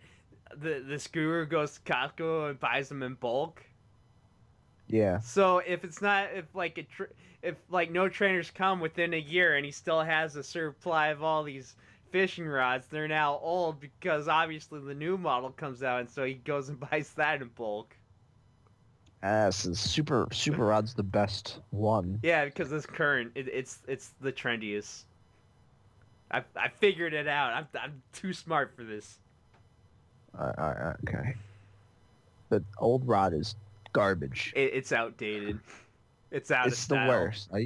the guru goes to Costco and buys them in bulk. Yeah. So if it's not if like no trainers come within a year and he still has a supply of all these fishing rods, they're now old because obviously the new model comes out, and so he goes and buys that in bulk. So super rod's the best one. Yeah, because it's current. It's the trendiest. I figured it out. I'm too smart for this. Okay. The old rod is garbage. It's outdated. It's out of It's the style. worst. I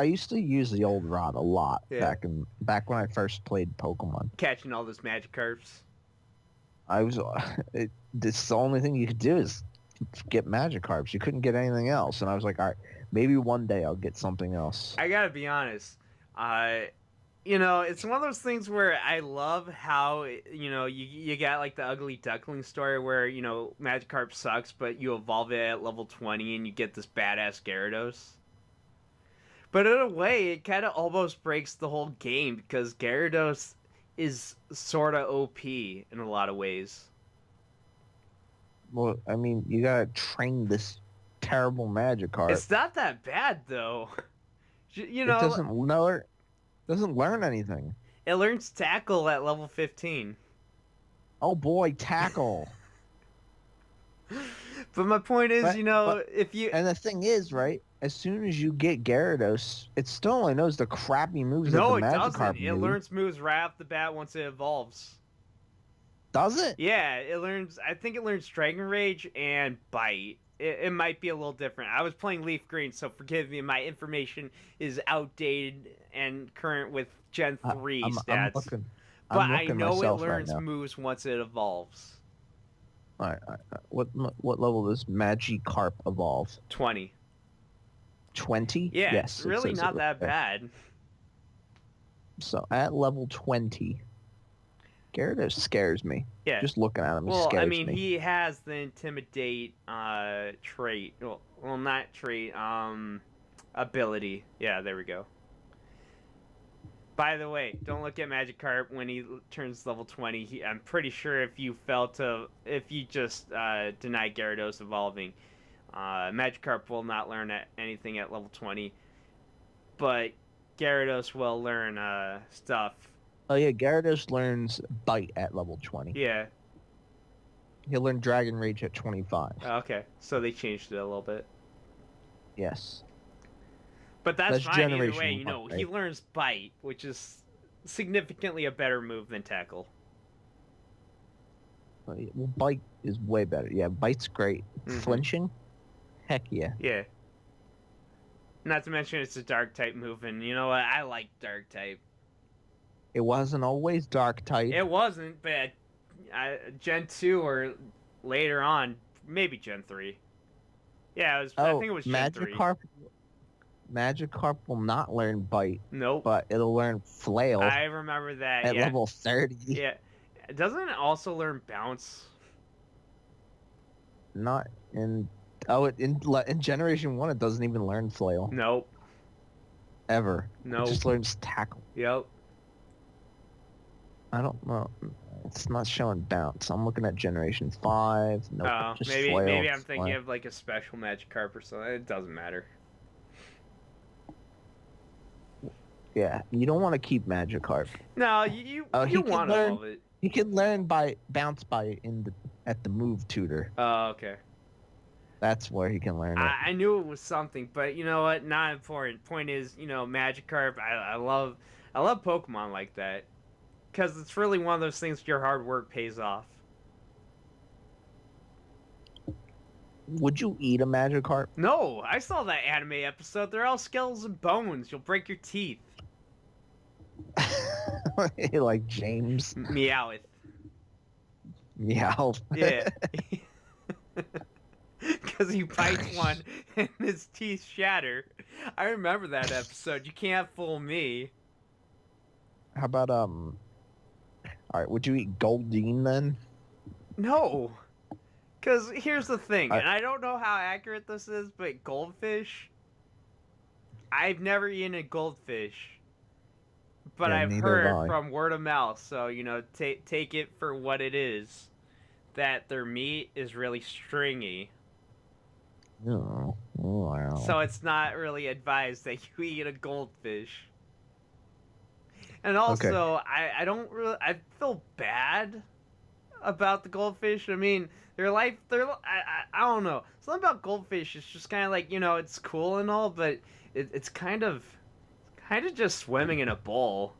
used to use the old rod a lot Yeah, back when I first played Pokemon. catching all those Magikarps. I was it's the only thing you could do is get Magikarps. You couldn't get anything else, and I was like, all right, maybe one day I'll get something else. I gotta be honest. You know, it's one of those things where I love how you got like the ugly duckling story where Magikarp sucks, but you evolve it at level 20 and you get this badass Gyarados. But in a way, it kind of almost breaks the whole game because Gyarados is sort of OP in a lot of ways. Well, I mean, you gotta train this terrible Magikarp. It's not that bad though. You It know, doesn't learn anything. it learns tackle at level 15. Oh boy, tackle. But my point is, But if you and the thing is, right? As soon as you get Gyarados, it still only knows the crappy moves that no, the it doesn't. Magikarp It knew. learns moves right off the bat once it evolves. Does it? Yeah, it learns. I think it learns Dragon Rage and Bite. It might be a little different. I was playing Leaf Green, so forgive me. My information is outdated and current with Gen 3 I'm stats. looking. But I'm I looking know it myself right learns now. moves once it evolves. What level does Magikarp evolve? 20. 20? Yeah, Yes, it's it really says it not right that there. bad. So at level 20, Gyarados scares me. Yeah. Just looking at him, he Well, I scares mean, me. he has the intimidate trait. Well, not trait. Ability. Yeah, there we go. By the way, don't look at Magikarp when he turns level 20. I'm pretty sure if you just deny Gyarados evolving, Magikarp will not learn anything at level 20, but Gyarados will learn stuff. Oh yeah, Gyarados learns Bite at level 20. Yeah. He'll learn Dragon Rage at 25. Okay, so they changed it a little bit. Yes. But that's fine either way. Generation 1, He right? learns Bite, which is significantly a better move than Tackle. Well, Bite is way better. Yeah, Bite's great. Mm-hmm. Flinching? Heck yeah. Yeah. Not to mention it's a Dark type move, and you know what? I like Dark type. It wasn't always Dark type. It wasn't, but Gen 2 or later on, maybe Gen 3. Yeah, I think it was Gen 3. Magikarp will not learn Bite. Nope. But it'll learn Flail. I remember that. At level 30. Yeah. Doesn't it also learn Bounce? Not in... Oh, in Generation 1, it doesn't even learn Flail. Nope. Ever. Nope. It just learns Tackle. Yep. I don't know. It's not showing Bounce. I'm looking at Generation 5. Nope. Oh, just maybe Flail. maybe I'm thinking of like a special Magikarp or something. It doesn't matter. Yeah, you don't want to keep Magikarp. No, you he want to evolve it. He can learn by Bounce by at the move tutor. Oh, okay. That's where he can learn it. I knew it was something, but you know what? Not important. Point is, Magikarp. I love Pokemon like that because it's really one of those things your hard work pays off. Would you eat a Magikarp? No, I saw that anime episode. They're all skeletons and bones. You'll break your teeth. Like James. Meowth. Meow. Yeah. Because he bites one and his teeth shatter. I remember that episode. You can't fool me. How about all right, would you eat Goldeen then? No. Because here's the thing, and I don't know how accurate this is, but goldfish, I've never eaten a goldfish. But Yeah, I've neither heard have I. from word of mouth, so, take it for what it is, that their meat is really stringy. Oh, wow. So it's not really advised that you eat a goldfish. And also, I don't really, I feel bad about the goldfish. I mean, I don't know. Something about goldfish is just kind of like, it's cool and all, but it's kind of just swimming in a bowl.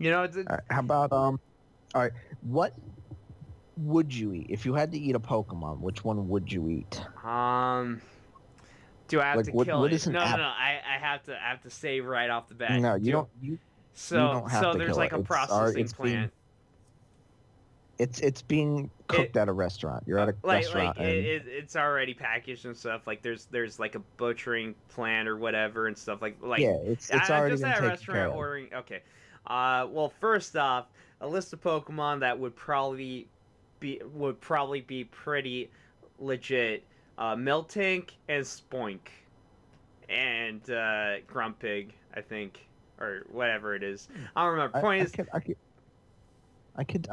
All right, how about all right, what would you eat if you had to eat a Pokemon? Which one would you eat? Do I have to kill it? No. I have to save right off the bat. No, you don't. So you don't have to there's kill like it. a processing plant. It's being cooked at a restaurant. You're at a restaurant. It's already packaged and stuff. Like there's like a butchering plant or whatever and stuff like. Yeah, it's already just been at a taken restaurant care of. ordering. Okay. Well, first off, a list of Pokemon that would probably be pretty legit. Miltank and Spoink, and Grumpig, I think, or whatever it is. I don't remember. I could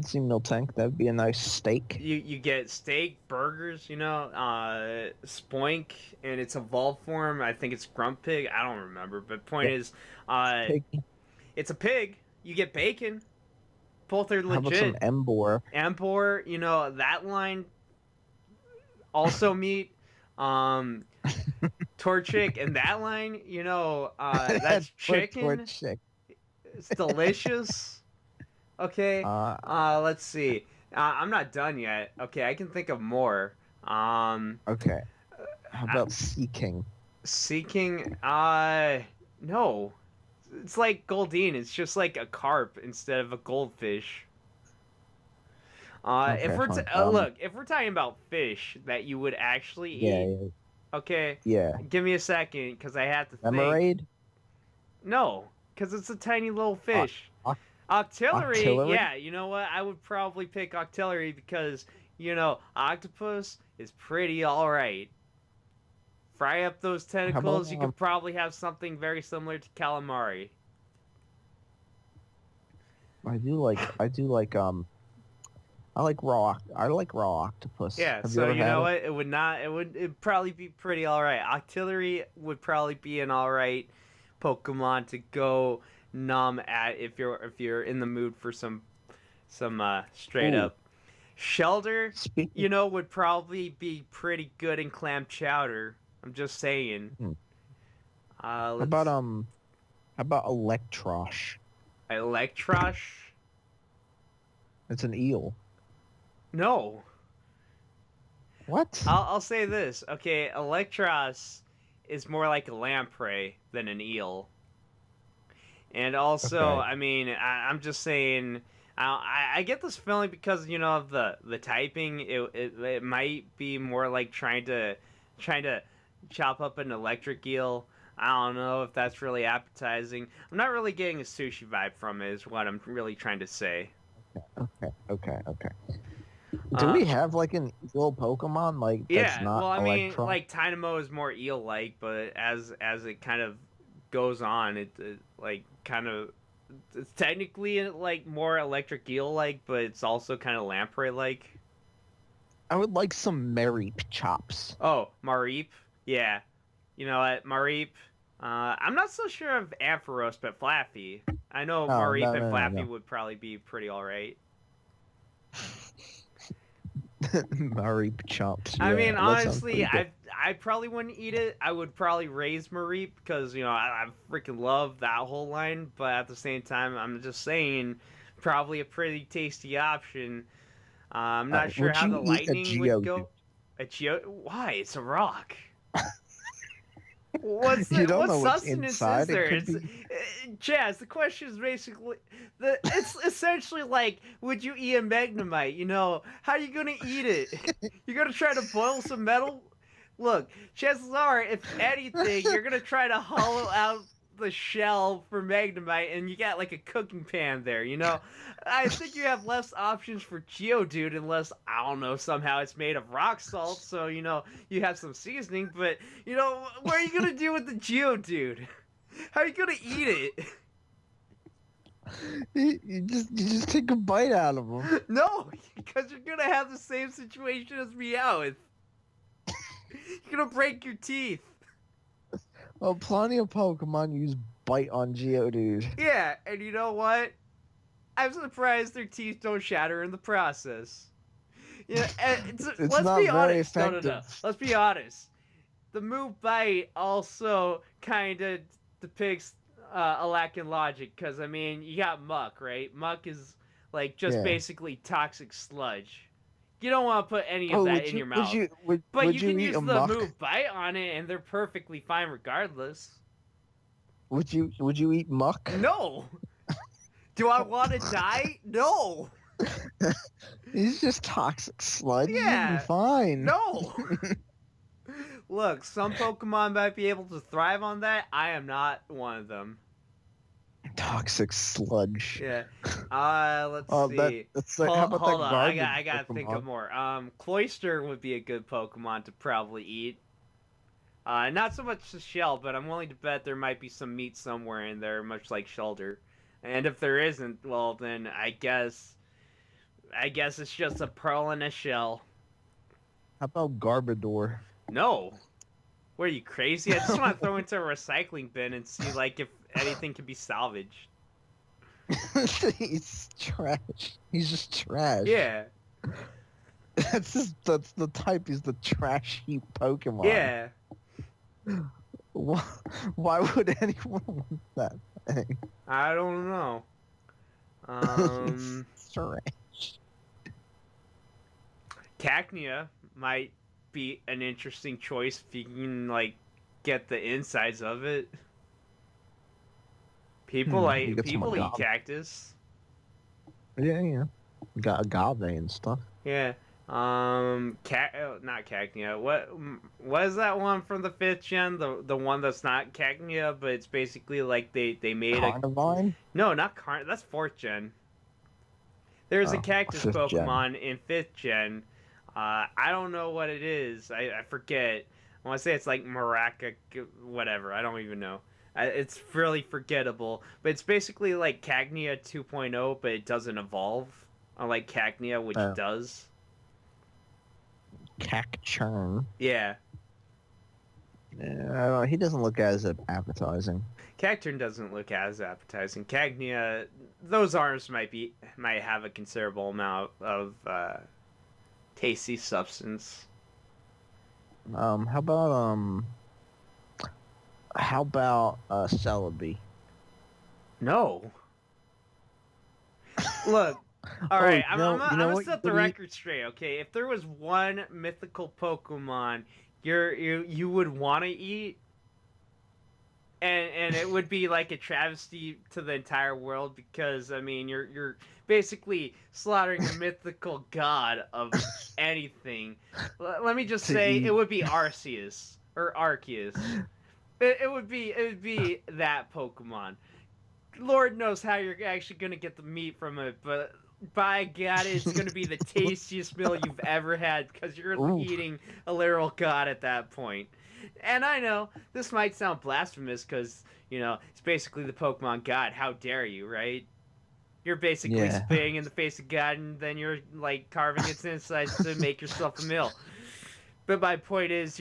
see Miltank. That'd be a nice steak. You get steak, burgers, Spoink, and its evolved form. I think it's Grumpig. I don't remember, but point is, it's a pig. You get bacon. Both are legit. How about some Emboar? Emboar, that line. Also meat. Torchic and that line, that's chicken. Torchic. It's delicious. Okay. Let's see. I'm not done yet. Okay, I can think of more. Okay. How about Seaking? Seaking? No. It's like Goldeen. It's just like a carp instead of a goldfish. If Okay, we're fine. look, if we're talking about fish that you would actually Yeah, eat, yeah, okay, yeah. give me a second because I have to think. Emerald? No, because it's a tiny little Uh, fish. uh, Octillery, Artillery? yeah, you know what? I would probably pick Octillery because, octopus is pretty alright. Fry up those How about tentacles, you could probably have something very similar to calamari. I like raw octopus. Yeah, Have you so ever you had know it? what? It'd probably be pretty alright. Octillery would probably be an alright Pokemon to go numb at if you're in the mood for some straight Ooh, up. Shelter, speaking. would probably be pretty good in clam chowder. I'm just saying. Hmm, how about Let's Electrosh? Electrosh. It's an eel. No, What? I'll say this. Okay, Electros is more like a lamprey than an eel. And also, Okay. I mean, I'm just saying. I get this feeling because of the typing. It might be more like trying to chop up an electric eel. I don't know if that's really appetizing. I'm not really getting a sushi vibe from it. Is what I'm really trying to say. Okay. Do Uh, we have like an eel Pokemon like that's yeah. Well, not I mean, Electron? like Dynamo is more eel-like, but as it kind of goes on, it like kind of it's technically like more electric eel like, but it's also kind of lamprey like. I would like some Mareep chops. Oh, Mareep, yeah. You know what, Mareep? I'm not so sure of Ampharos, but Flaffy. I know Oh, Mareep no, and no, no, Flaffy no. would probably be pretty alright. Mareep chops. I Yeah, mean, that sounds honestly, pretty good. I probably wouldn't eat it. I would probably raise Mareep because I freaking love that whole line. But at the same time, I'm just saying, probably a pretty tasty option. I'm not sure Would how you the eat a lightning would Geodude? go. A Geo? Why? It's a rock. You don't What know what's sustenance is inside. It there? could It's be. Jazz. The question is basically it's essentially like, would you eat a Magnemite? How are you gonna eat it? You're gonna try to boil some metal. Look, chances are, if anything, you're gonna try to hollow out the shell for Magnemite, and you got like a cooking pan there. I think you have less options for Geodude unless I don't know somehow it's made of rock salt, so you have some seasoning. But what are you gonna do with the Geodude? How are you gonna eat it? You just take a bite out of them. No, because you're gonna have the same situation as Meowth. You're gonna break your teeth. Well, plenty of Pokemon use bite on Geodude. Yeah, and you know what? I'm surprised their teeth don't shatter in the process. It's Let's not be very honest. No, no, no. effective. Let's be honest. The move bite also kind of depicts a lack in logic, because I mean, you got muck, right? Muck is like just Yeah. basically toxic sludge. You don't want to put any of Oh, that would in you your would mouth. you would But would you you can eat use a the muck? move bite on it, and they're perfectly fine regardless. Would you eat muck? No. Do I want to die? No. He's just toxic sludge. You'll be Yeah. fine. No. Look, some Pokemon might be able to thrive on that. I am not one of them. Toxic sludge. Yeah. Let's Oh, see. that's like, how about that Hold on. I garbage got I gotta think of Pokemon? more. Cloyster would be a good Pokemon to probably eat. Not so much the shell, but I'm willing to bet there might be some meat somewhere in there, much like Shelter. And if there isn't, well, then I guess it's just a pearl in a shell. How about Garbodor? No. What are you, crazy? I just want to throw into a recycling bin and see like if anything can be salvaged. He's trash. He's just trash. Yeah. That's the type. He's the trash heap Pokemon. Yeah. Why would anyone want that thing? I don't know. It's trash. Cacnea might be an interesting choice if you can like get the insides of it. People You get some eat agave. cactus. Yeah. got agave and stuff. Yeah. Not Cacnea. What is that one from the fifth gen? The one that's not Cacnea, but it's basically like they made a Carnivine? no, not Carn. That's fourth gen. There's a Oh, cactus fifth gen. Pokemon in fifth gen. I don't know what it is. I forget. I want to say it's like Maraca, whatever. I don't even know. It's really forgettable. But it's basically like Cacnea 2.0, but it doesn't evolve. Unlike Cacnea, which Uh, does. Cacturn. Yeah. Yeah, he doesn't look as appetizing. Cacturn doesn't look as appetizing. Cacnea, those arms might have a considerable amount of tasty substance. How about Celebi? No. Look, all Oh, right. you I'm know gonna what? set the record straight. Okay, if there was one mythical Pokemon you would want to eat, and it would be like a travesty to the entire world because I mean you're basically slaughtering a mythical god of anything. Let me just To say it eat. would be Arceus or Arceus. It would be that Pokemon. Lord knows how you're actually gonna get the meat from it, but by God, it's gonna be the tastiest meal you've ever had because you're Ooh, eating a literal god at that point. And I know this might sound blasphemous because it's basically the Pokemon God. How dare you, right? You're basically yeah. spitting in the face of God, and then you're like carving its insides to make yourself a meal. But my point is,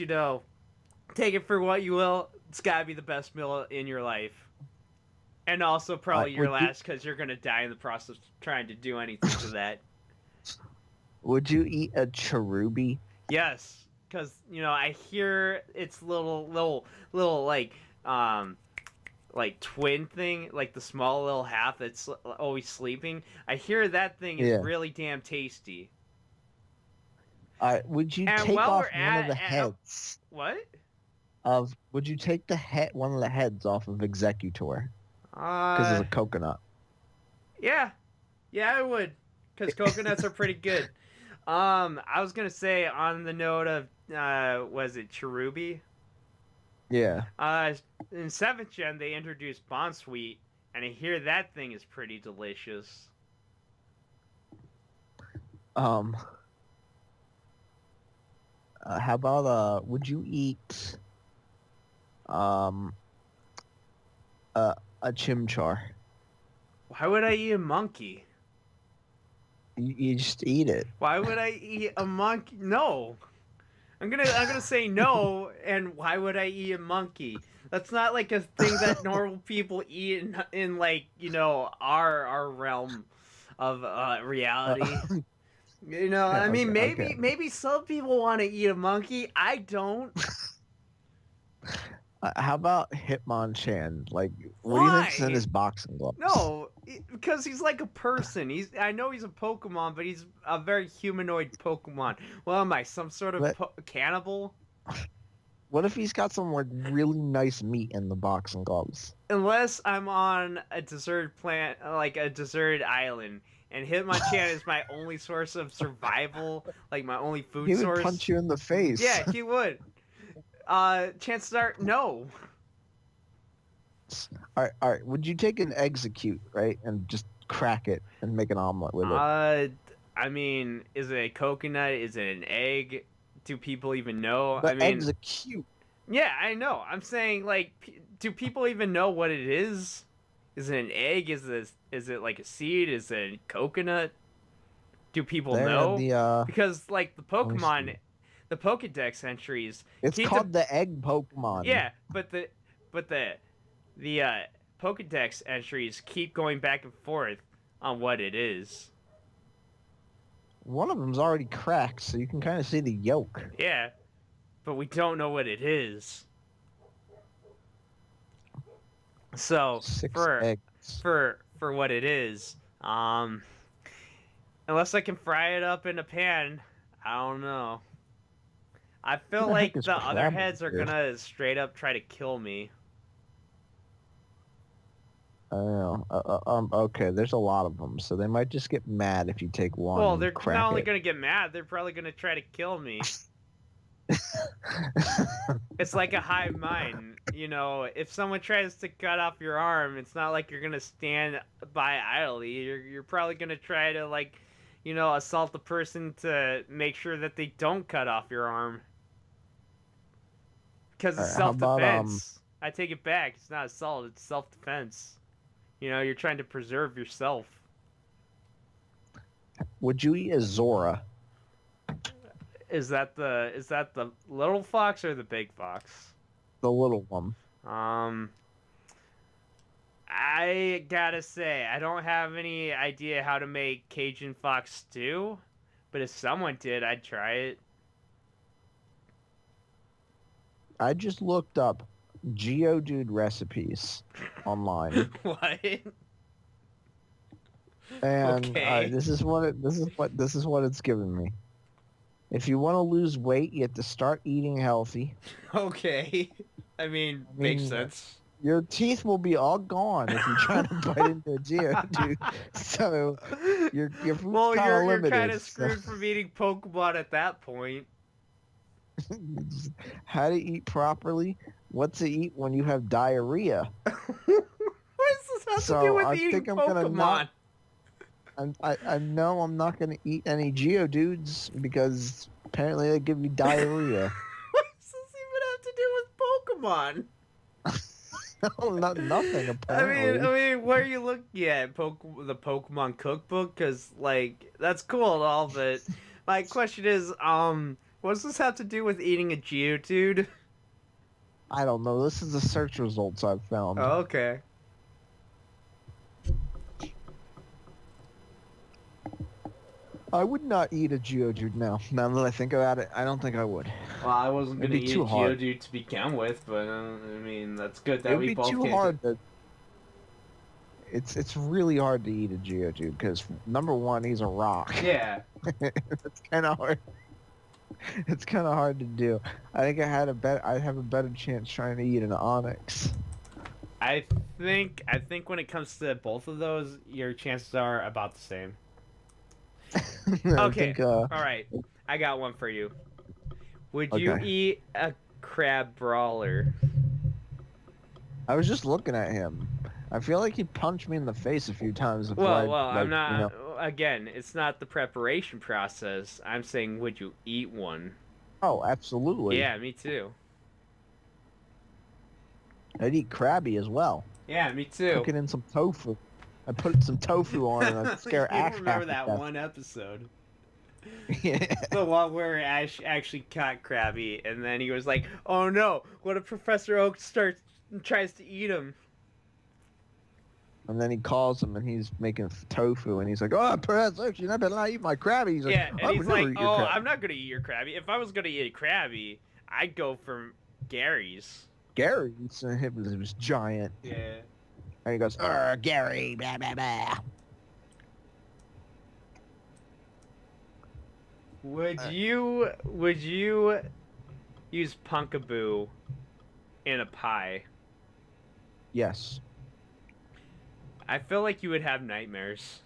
take it for what you will. It's gotta be the best meal in your life. And also probably your Would you last because you're gonna die in the process of trying to do anything to that. eat a Cherubi? Yes, because I hear its little like twin thing, like the small little half that's always sleeping. I hear that thing is Yeah. really damn tasty. Would you And take while we're off one of at, the heads what? would you take one of the heads off of Executor? Because Uh, it's a coconut. yeah, yeah, I would, because coconuts are pretty good. I was gonna say on the note of was it Cherubi? Yeah. Uh, in seventh gen they introduced Bonsweet, and I hear that thing is pretty delicious. Um. How about would you eat um a Chimchar? Why would I eat a monkey? You just eat it. Why would I eat a monkey? No, I'm gonna say no. And why would I eat a monkey? That's not like a thing that normal people eat in like our realm of reality. Uh, I mean, okay. maybe some people want to eat a monkey. I don't. How about Hitmonchan? Like, what do you think's in Why? his boxing gloves? No, because he's like a person. I know he's a Pokemon, but he's a very humanoid Pokemon. Well, am I some sort of But cannibal? what if he's got some like really nice meat in the boxing gloves? Unless I'm on a deserted planet, like a deserted island, and Hitmonchan is my only source of survival, like my only food He would source. punch you in the face. Yeah, he would. Chances are no. All right. Would you take an execute, right, and just crack it and make an omelet with it? I mean, is it a coconut? Is it an egg? Do people even know? I But mean, execute. yeah, I know. I'm saying like, do people even know what it is? Is it an egg? Is it like a seed? Is it a coconut? Do people There, know? the Because like the let me see. Pokemon, the Pokedex entries It's keep called the egg Pokemon. yeah, but the Pokedex entries keep going back and forth on what it is. One of them's already cracked, so you can kind of see the yolk. Yeah, but we don't know what it is. So Six for eggs. for what it is, unless I can fry it up in a pan, I don't know. I feel What the heck like is the other crab heads are here? gonna straight up try to kill me. I don't know. Okay, there's a lot of them, so they might just get mad if you take one Well, and they're not crack only it. gonna get mad, they're probably gonna try to kill me. It's like a hive mind. You know, if someone tries to cut off your arm, it's not like you're gonna stand by idly. You're probably gonna try to like, assault the person to make sure that they don't cut off your arm. Because All it's right, how about self-defense. I take it back. It's not assault. It's self-defense. You're trying to preserve yourself. would you eat a Zora? Is that the little fox or the big fox? The little one. Um, I gotta say, I don't have any idea how to make Cajun fox stew, but if someone did, I'd try it. I just looked up Geodude recipes online, What? and Okay. this is what it's given me. If you want to lose weight, you have to start eating healthy. Okay. I mean, I makes mean, sense. your teeth will be all gone if you try to bite into a Geodude. So your food's Well, kind of you're kind limited. of So screwed from eating Pokemon at that point. how to eat properly? What to eat when you have diarrhea? What does this have to do So with I eating think I'm gonna not. Pokemon? I know I'm not gonna eat any Geodudes because apparently they give you diarrhea. What does this even have to do with Pokemon? Nothing I mean, apparently. I mean, what are you looking at? The Pokemon cookbook? Because like that's cool and all, but my question is, what does this have to do with eating a Geodude? I don't know. This is the search results I've found. Oh, okay. I would not eat a Geodude now. Now that I think about it, I don't think I would. Well, I wasn't It'd gonna be eat a too hard. Geodude to begin with, but I mean, that's good It that would we be both too came to. hard to. It's really hard to eat a Geodude because number one, he's a rock. Yeah. It's kind of hard. It's kind of hard to do. I think I'd have a better chance trying to eat an Onyx. I think when it comes to both of those, your chances are about the same. I Okay. think, All right. I got one for you. Would you okay. eat a crab brawler? I was just looking at him. I feel like he punched me in the face a few times before Well, I I'm like, not. Again, it's not the preparation process. I'm saying, would you eat one? Oh, absolutely. Yeah, me too. I'd eat crabby as well. Yeah, me too. Cook it in some tofu. I put some tofu on and I'd scare You Ash remember half that to one episode? death. Yeah. The one where Ash actually caught Krabby, and then he was like, "Oh no! What if Professor Oak tries to eat him?" And then he calls him and he's making tofu and he's like, "Oh, Professor, you better not eat my crabby." He's like, Yeah, and "I he's would never like, eat your "Oh, crabby." I'm not gonna eat your Krabby. If I was gonna eat a Krabby, I'd go for Gary's." Gary eats him. It was giant. Yeah. And he goes, Gary, blah, blah, blah. Would you use Punkaboo in a pie? Yes. I feel like you would have nightmares.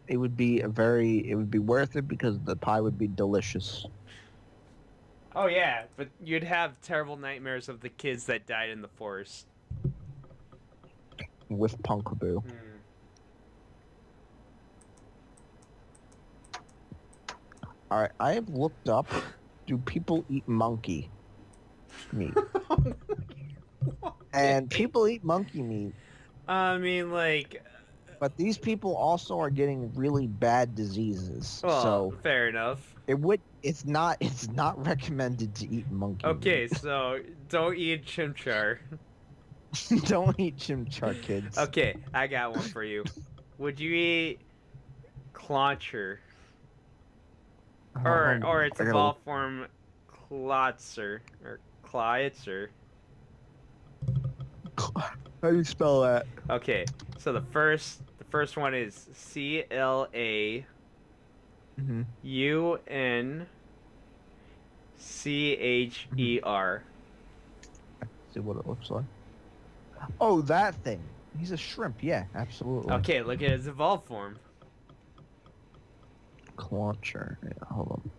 It would be worth it because the pie would be delicious. Oh yeah, but you'd have terrible nightmares of the kids that died in the forest. With Punkaboo. Hmm. Alright, I have looked up, do people eat monkey meat? And people eat monkey meat, I mean, like, but these people also are getting really bad diseases. well, So fair enough. it's not recommended to eat monkey Okay, meat. so don't eat chimchar. Don't eat chimchar, kids. Okay, I got one for you. Would you eat Clauncher? Or its I gotta evolved form, Klotzer or Klotzer. How do you spell that? Okay, so the first one is CLAUNCHER. See what it looks like. Oh, that thing. He's a shrimp. Yeah, absolutely. Okay, look at his evolved form. Clauncher. Yeah, hold on.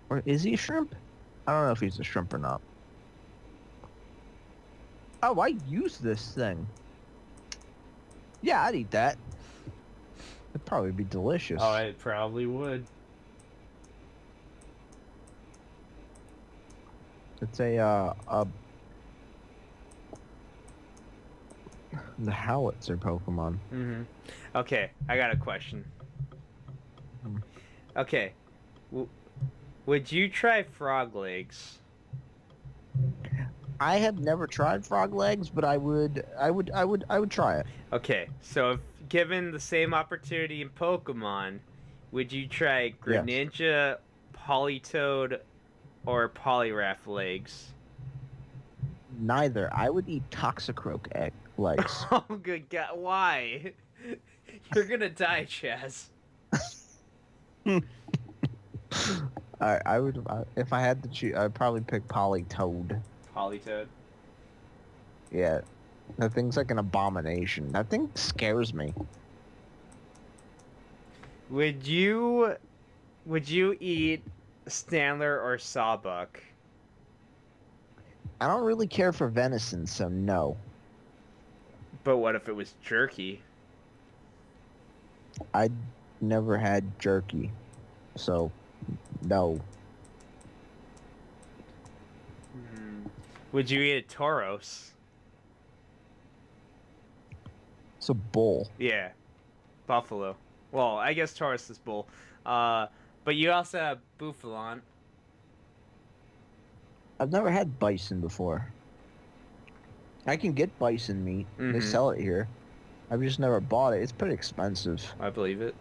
Or is he a shrimp? I don't know if he's a shrimp or not. Oh, I use this thing. Yeah, I'd eat that. It'd probably be delicious. Oh, it probably would. It's the Howitzer Pokemon. Mm-hmm. Okay, I got a question. Hmm. Okay, would you try frog legs? I have never tried frog legs, but I would try it. Okay, so if given the same opportunity in Pokemon, would you try Yes. Greninja, Politoed, or Poliwrath legs? Neither. I would eat Toxicroak legs. Oh, good God! Why? You're gonna die, Chaz. I would if I had to choose. I'd probably pick Politoed. Politoed. Yeah, that thing's like an abomination. That thing scares me. Would you eat Standler or Sawbuck? I don't really care for venison, so no. But what if it was jerky? I never had jerky, so no. Would you eat a Tauros? It's a bull. Yeah, buffalo. Well, I guess Taurus is bull. But you also have Buffalon. I've never had bison before. I can get bison meat. They Mhm. sell it here. I've just never bought it. It's pretty expensive. I believe it.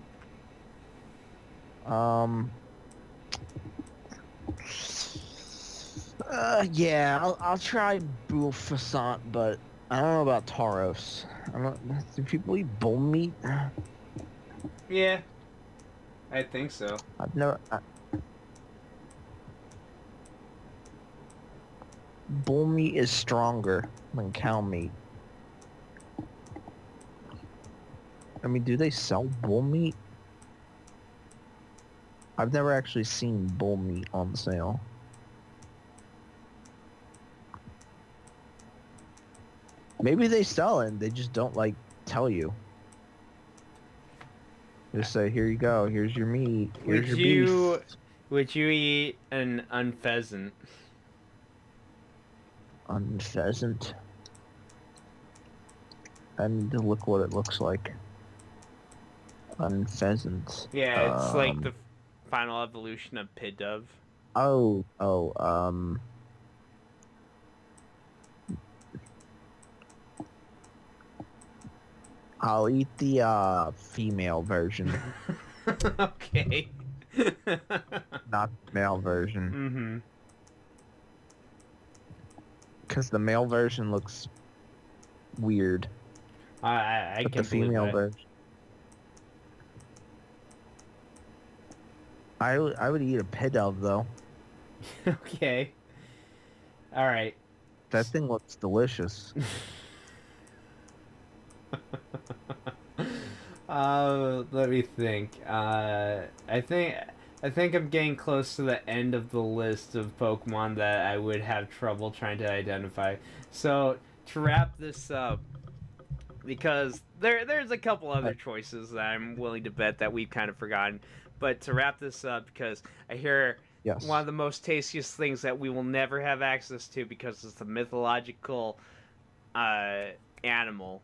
Yeah, I'll try Bullfasant, but I don't know about Tauros. I don't. Do people eat bull meat? Yeah, I think so. I've never. Bull meat is stronger than cow meat. I mean, do they sell bull meat? I've never actually seen bull meat on sale. Maybe they sell it and they just don't, like, tell you. Just say, here you go, here's your meat, here's your beef. Would you eat an unpheasant? Unpheasant. I need to look what it looks like. Unpheasant. Yeah, it's like the final evolution of Pidove. I'll eat the female version, Okay. not the male version. Mm-hmm. Because the male version looks weird. I But can the female believe version. I would eat a Pidove though. that. Okay. All right. That thing looks delicious. Let me think. I think I'm getting close to the end of the list of Pokemon that I would have trouble trying to identify. So to wrap this up, because there's a couple other choices that I'm willing to bet that we've kind of forgotten. But to wrap this up, because I hear Yes. one of the most tastiest things that we will never have access to because it's the mythological animal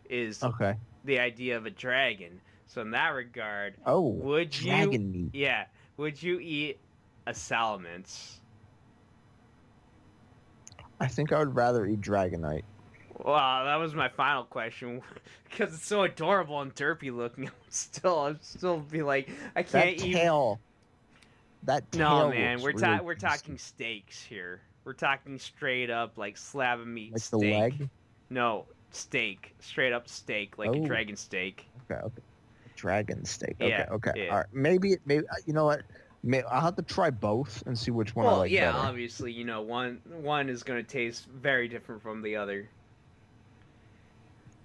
is Okay. the idea of a dragon. So in that regard, Oh, would dragon you? meat. Yeah, would you eat a salamence? I think I would rather eat Dragonite. Wow, that was my final question because it's so adorable and derpy looking. I'd still be like, I can't That eat. tail. That tail. No, man, looks we're really talking steaks here. We're talking straight up like slab of meat like steak. the leg. No, steak, straight up steak, like a Oh. dragon steak. Okay. Dragon steak. Okay. Yeah, Okay. yeah. All right. Maybe. You know what? I'll have to try both and see which one I Well, like yeah, better. obviously, one is gonna taste very different from the other.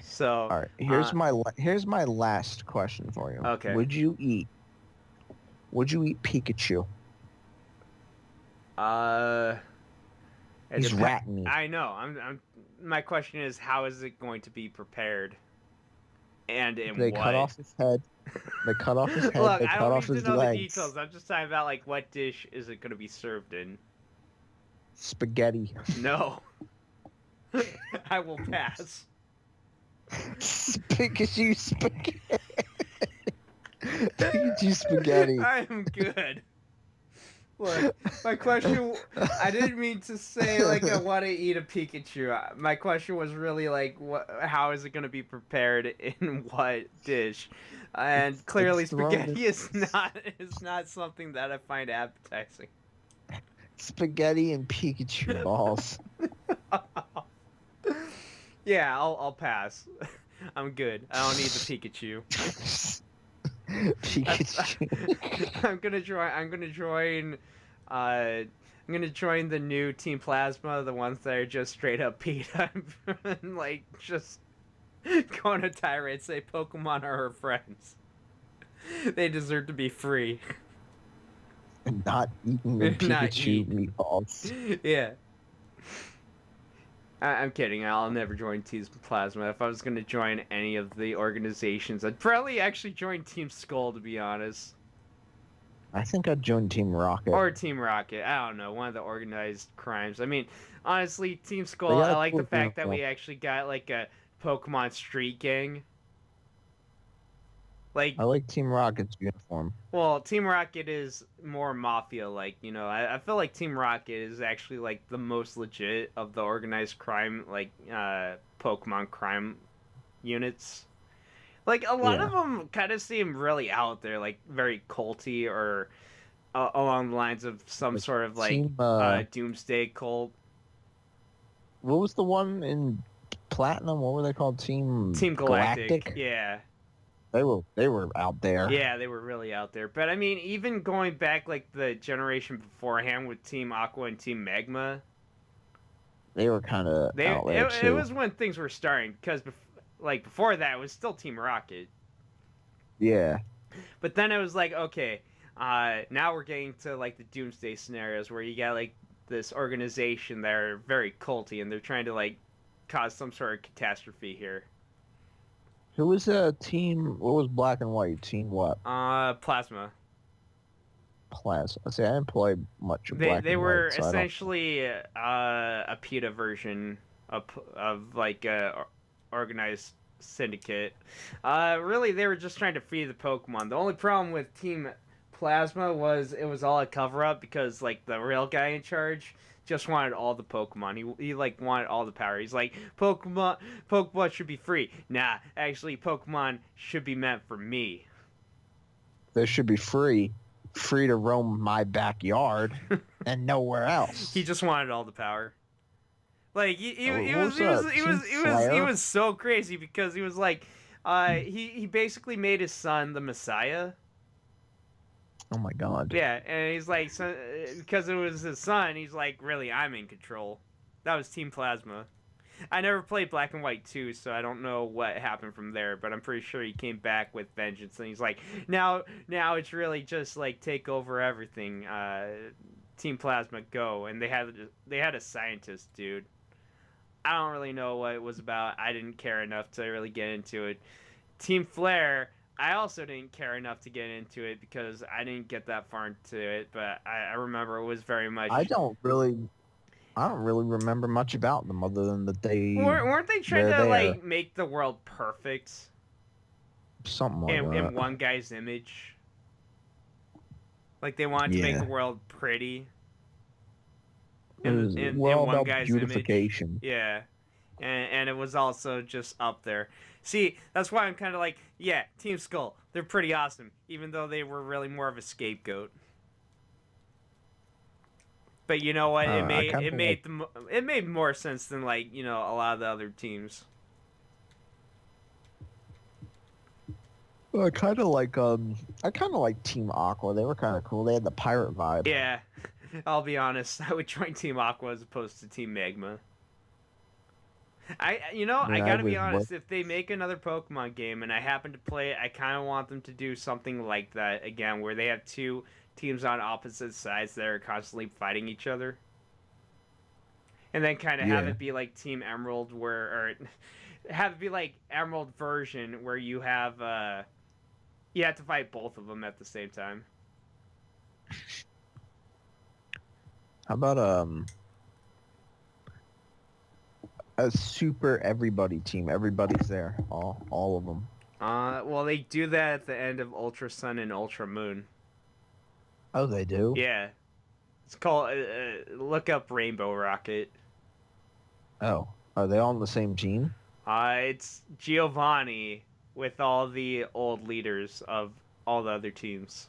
So, All right, uh, here's my last question for you. okay. Would you eat Pikachu? Uh, it He's dep- rat meat. I know. My question is, how is it going to be prepared, and in They cut what? off his head. They cut off his head. Look, They I cut don't off need to his know the legs. details. I'm just talking about like what dish is it going to be served in. Spaghetti. No, I will pass. Pikachu spaghetti. Pikachu spaghetti. I am good. Look, my question, I didn't mean to say like I want to eat a Pikachu. My question was really like, how is it going to be prepared in what dish? And clearly, It's thrown in spaghetti is not something that I find appetizing. spaghetti and Pikachu balls. Yeah, I'll pass. I'm good. I don't need the Pikachu. Pikachu. I'm gonna join. I'm gonna join. I'm gonna join the new Team Plasma, the ones that are just straight up PETA and like just go on a tirade, say Pokemon are her friends. They deserve to be free. Not eating the Not Pikachu eat. meatballs. Yeah. I'm kidding. I'll never join Team Plasma. If I was gonna join any of the organizations, I'd probably actually join Team Skull, to be honest. I think I'd join Team Rocket. Or Team Rocket. I don't know. One of the organized crimes. I mean, honestly, Team They Skull, got I a like the cool fact that uniform. we actually got, like, a Pokemon street gang. Like, I like Team Rocket's uniform. well, Team Rocket is more mafia-like, you know. I feel like Team Rocket is actually, like, the most legit of the organized crime, like, Pokemon crime units. Like, a lot Yeah. of them kind of seem really out there, like, very culty or along the lines of some Like sort of, like, Team doomsday cult. what was the one in Platinum? What were they called? Team Galactic. Yeah. They were out there. Yeah, they were really out there. But, I mean, even going back, like, the generation beforehand with Team Aqua and Team Magma, They were kind of out there it too. was when things were starting, because, like, before that, it was still Team Rocket. Yeah. But then it was like, okay, now we're getting to like the doomsday scenarios where you got like this organization that are very culty and they're trying to like cause some sort of catastrophe here. Who was team? What was Black and White? Team what? Plasma. Plasma. See, I didn't play much of Black They and were White, so essentially a PETA version of like a organized syndicate. Really, they were just trying to free the Pokemon. The only problem with Team Plasma was it was all a cover up because like the real guy in charge just wanted all the Pokemon. He like wanted all the power. He's like Pokemon should be free. Nah, actually Pokemon should be meant for me. they should be free to roam my backyard and nowhere else. He just wanted all the power. Like he What was he was so crazy because he was like he basically made his son the Messiah. Oh my god. Yeah, and he's like, so, because it was his son, he's like, really, I'm in control. That was Team Plasma. I never played Black and White 2, so I don't know what happened from there, but I'm pretty sure he came back with vengeance, and he's like, now it's really just, like, take over everything. Team Plasma, go. And they had a scientist, dude. I don't really know what it was about. I didn't care enough to really get into it. Team Flare, I also didn't care enough to get into it because I didn't get that far into it, but I remember it was very much... I don't really remember much about them other than that weren't they trying to like make the world perfect? Something like that. In one guy's image. Like they wanted to make the world pretty. In one guy's image. beautification. Yeah. And it was also just up there. See, that's why I'm kind of like, yeah, Team Skull, they're pretty awesome, even though they were really more of a scapegoat. But you know what? It made more sense than like, a lot of the other teams. Well, I kind of like Team Aqua. They were kind of cool. They had the pirate vibe. Yeah, I'll be honest. I would join Team Aqua as opposed to Team Magma. I mean, I I gotta be was what? honest. If they make another Pokemon game and I happen to play it, I kind of want them to do something like that again, where they have two teams on opposite sides that are constantly fighting each other, and then kind of have Yeah. it be like Team Emerald, or have it be like Emerald version, where you have to fight both of them at the same time. How about a super everybody team? Everybody's there. All of them. Well, they do that at the end of Ultra Sun and Ultra Moon. Oh, they do. Yeah, it's called. Look up Rainbow Rocket. Oh, are they all on the same team? It's Giovanni with all the old leaders of all the other teams.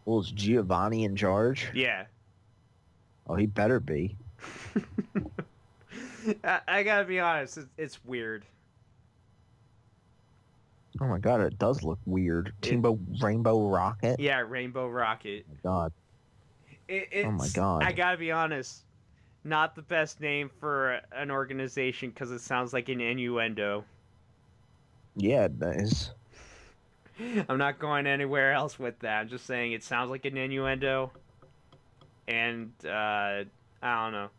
Well, is Giovanni in charge? Yeah. Oh, he better be. I gotta be honest, it's weird. Oh my god, it does look weird. It, Rainbow Rocket. yeah, Rainbow Rocket. Oh my god. It's, Oh my god. I gotta be honest, not the best name for an organization because it sounds like an innuendo. Yeah, it is. I'm not going anywhere else with that. I'm just saying it sounds like an innuendo. And, I don't know.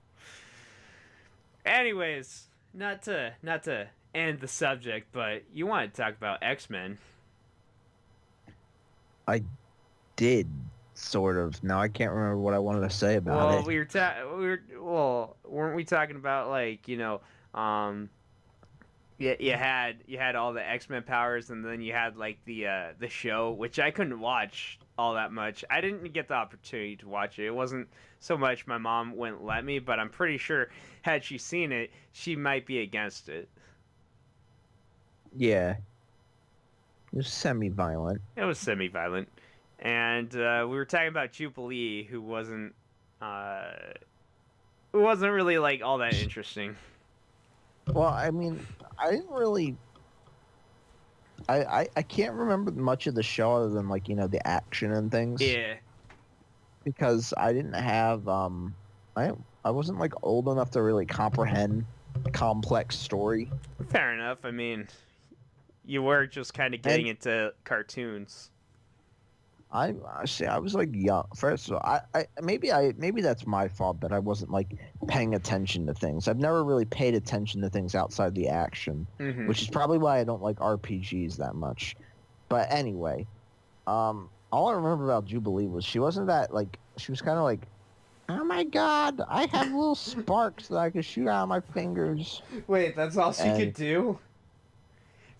Anyways, not to end the subject, but you want to talk about X-Men. I did sort of. Now I can't remember what I wanted to say about Well, it. weren't we talking about like, you had all the X-Men powers, and then you had like the show, which I couldn't watch all that much. I didn't get the opportunity to watch it. It wasn't so much my mom wouldn't let me, but I'm pretty sure had she seen it, she might be against it. Yeah. It was semi-violent. It was semi-violent, and we were talking about Jubilee, uh, who wasn't really like all that interesting. Well, I mean, I didn't really. I can't remember much of the show other than like the action and things. Yeah. Because I didn't have I wasn't like old enough to really comprehend complex story. Fair enough. I mean, you were just kind of getting And into cartoons. I see. I was like young. First of all, maybe that's my fault that I wasn't like paying attention to things. I've never really paid attention to things outside the action, Mm-hmm. which is probably why I don't like RPGs that much. But anyway, all I remember about Jubilee was she wasn't that like she was kind of like, oh my god, I have little sparks that I could shoot out of my fingers. Wait, that's all she could And do?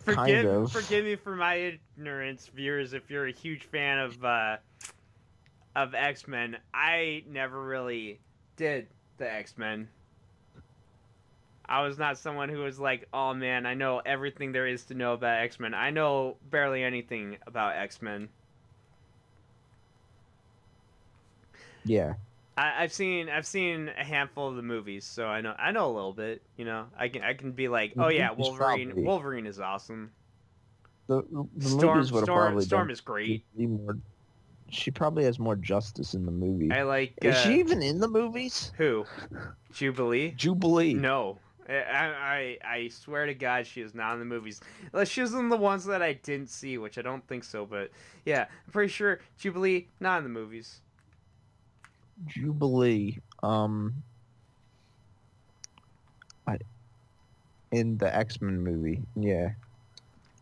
kind of. Forgive me for my ignorance, viewers. If you're a huge fan of X-Men, I never really did the X-Men. I was not someone who was like, oh man, I know everything there is to know about X-Men. I know barely anything about X-Men. Yeah. I've seen a handful of the movies, so I know a little bit. I can be like, oh yeah, Movies probably. Wolverine is awesome. The movies would have probably Storm done is great. more. She probably has more justice in the movie. I like. Is she even in the movies? Who? Jubilee? Jubilee. No. I swear to God, she is not in the movies. Unless she was in the ones that I didn't see, which I don't think so. But yeah, I'm pretty sure Jubilee not in the movies. Jubilee. In the X-Men movie. Yeah.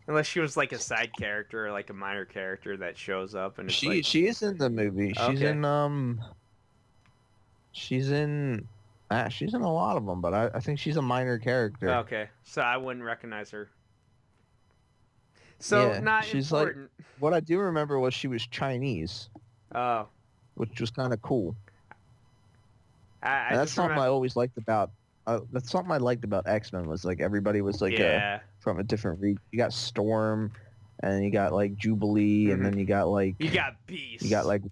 Unless she was like a side character or like a minor character that shows up and it's She is in the movie. She's Okay. in she's in she's in a lot of them, but I think she's a minor character. Okay, so I wouldn't recognize her. So Yeah, not she's important. What I do remember was she was Chinese, Oh, which was kind of cool. I And that's just something I remember. always liked about. That's something I liked about X-Men was like everybody was like Yeah. from a different region. You got Storm, and you got like Jubilee, and then you got like You got Beast. you got like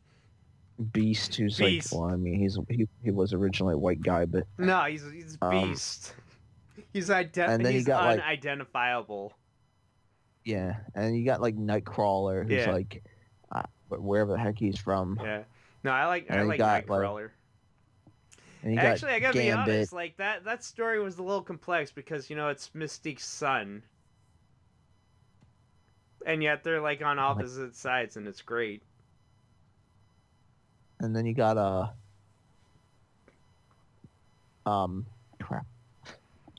Beast, who's Beast. like, well, I mean, he was originally a white guy, but No, he's Um, Beast. He's and then you he's got, like- unidentifiable. Yeah, and you got like Nightcrawler, who's Yeah, like, wherever the heck he's from, yeah. No, I like and I then you like got like, Nightcrawler. and you got Actually, I gotta be Gambit. honest. Like that story was a little complex because it's Mystique's son, and yet they're like on Like, opposite sides, and it's great. and then you got um crap,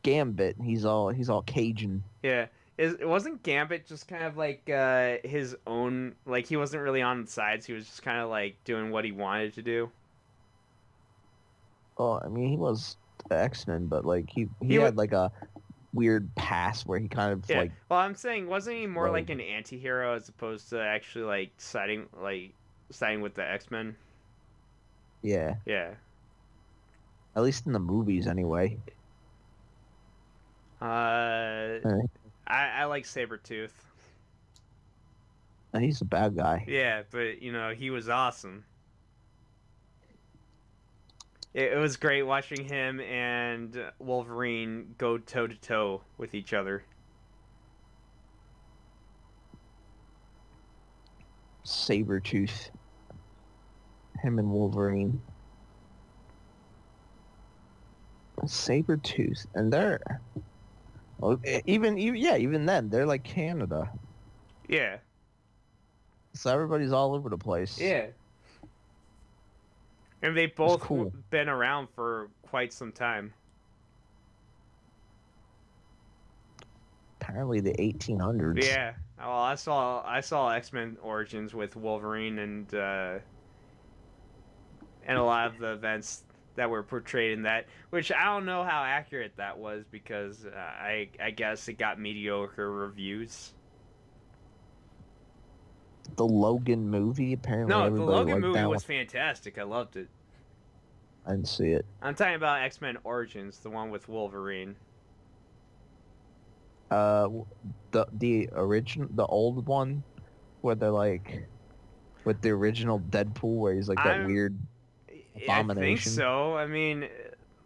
Gambit. He's all Cajun. Yeah. It wasn't Gambit just kind of like his own, like he wasn't really on the sides, he was just kind of like doing what he wanted to do. Oh, I mean, he was X-Men, but like he He was had like a weird past where he kind of Yeah. like Well, I'm saying wasn't he more like rogue. an anti-hero as opposed to actually siding with the X-Men? Yeah, Yeah. at least in the movies anyway. Uh Uh, I like Sabretooth. he's a bad guy. Yeah, but he was awesome. It was great watching him and Wolverine go toe to toe with each other. Sabretooth, him and Wolverine. Sabretooth, and they're well, even then they're like Canada, Yeah. so everybody's all over the place. Yeah. And they've It's both cool. been around for quite some time. Apparently the 1800s. Yeah. Well, I saw X-Men Origins with Wolverine and a lot of the events that were portrayed in that, which I don't know how accurate that was because I guess it got mediocre reviews. The Logan movie, apparently No, the everybody Logan liked movie that was one. fantastic. I loved it. I didn't see it. I'm talking about X-Men Origins, the one with Wolverine. Uh, the old one, where they're like, with the original Deadpool, where he's like that I'm weird I think abomination. so. I mean,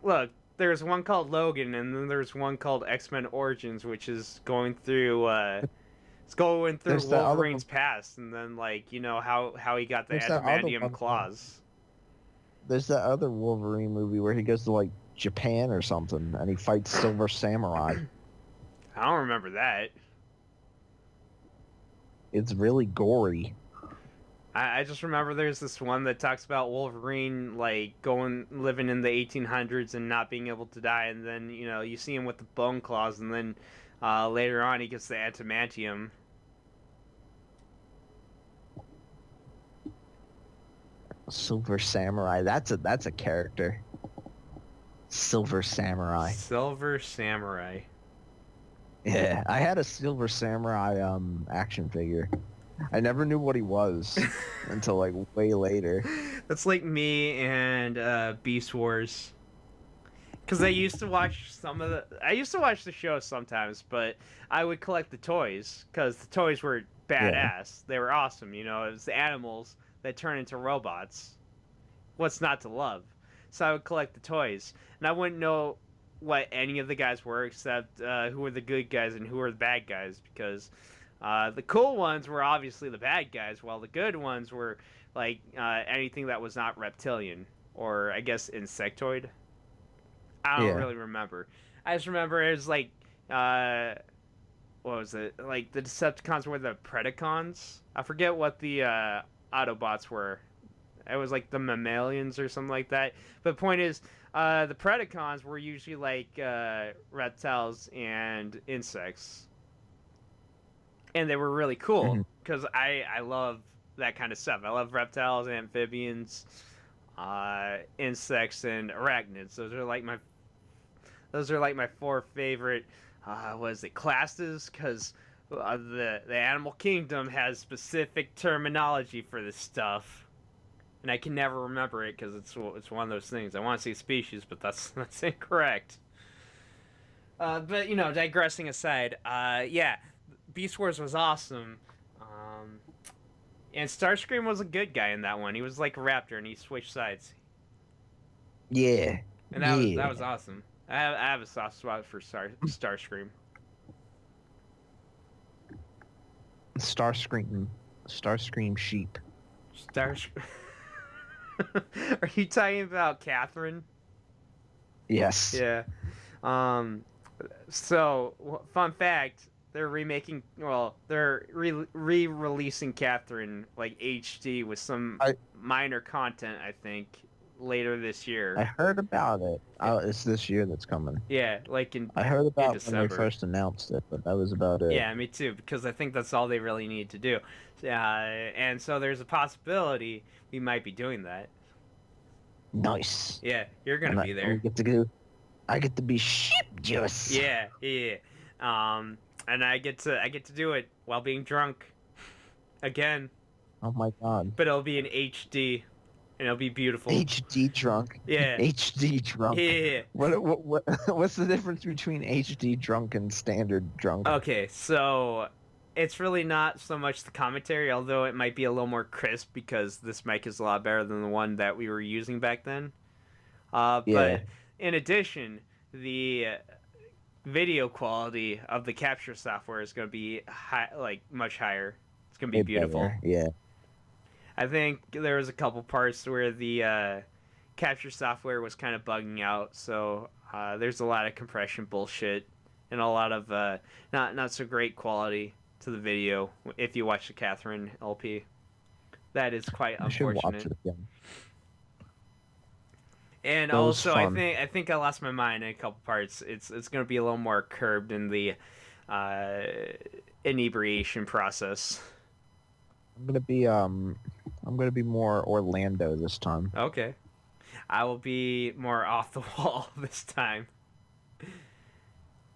look, there's one called Logan, and then there's one called X-Men Origins, which is it's going through There's that other Wolverine's one. past, and then like how he got the There's that other adamantium one. claws. There's that other Wolverine movie where he goes to like Japan or something, and he fights Silver Samurai. I don't remember that. It's really gory. I just remember there's this one that talks about Wolverine like living in the 1800s and not being able to die, and then you see him with the bone claws, and then later on he gets the adamantium. Silver Samurai. That's a character. Silver Samurai. Silver Samurai. Yeah, I had a Silver Samurai action figure. I never knew what he was until like way later. That's like me and Beast Wars. Because I used to watch the show sometimes, but I would collect the toys because the toys were Yeah. badass. They were awesome. It was the animals that turn into robots. What's not to love? So I would collect the toys, and I wouldn't know what any of the guys were except who were the good guys and who were the bad guys because the cool ones were obviously the bad guys, while the good ones were like anything that was not reptilian or I guess insectoid. I don't Yeah. really remember. I just remember it was like what was it? Like the Decepticons were the Predacons. I forget what the Autobots were. It was like the Mammalians or something like that. But the point is, the Predacons were usually like reptiles and insects, and they were really cool Mhm. because I love that kind of stuff. I love reptiles, amphibians, insects, and arachnids. Those are like my four favorite. What is it? Classes? Because the animal kingdom has specific terminology for this stuff. And I can never remember it because it's one of those things. I want to say species, but that's incorrect. But digressing aside, yeah, Beast Wars was awesome, and Starscream was a good guy in that one. He was like a raptor, and he switched sides, Yeah. and that was Yeah. awesome. I have a soft spot for Starscream. Starscream sheep. Star. Are you talking about Catherine? Yes. Yeah. Um. So, fun fact: they're remaking. Well, they're re-releasing Catherine like HD with some I minor content. I think later this year. I heard about it. Yeah, It's this year that's coming. yeah, like I heard in about when they December. first announced it, but that was about it. Yeah, me too, because I think that's all they really need to do. And so there's a possibility we might be doing that. Nice. Yeah, you're gonna And be we there. get to go. I get to be sheep juice. Yeah, yeah. And I get to do it while being drunk again, Oh my god. but it'll be in HD and it'll be beautiful. HD drunk. Yeah, HD drunk. yeah. What's the difference between HD drunk and standard drunk? Okay, so it's really not so much the commentary, although it might be a little more crisp because this mic is a lot better than the one that we were using back then. Yeah, But in addition, the video quality of the capture software is going to be like much higher. It's going to be way beautiful. better. Yeah. I think there was a couple parts where the capture software was kind of bugging out, so there's a lot of compression bullshit and a lot of not so great quality to the video if you watch the Catherine LP. That is quite I should watch unfortunate. it again. And That was also, fun. I think I lost my mind in a couple parts. It's going to be a little more curbed in the uh, inebriation process. I'm gonna be more Orlando this time. Okay, I will be more off the wall this time.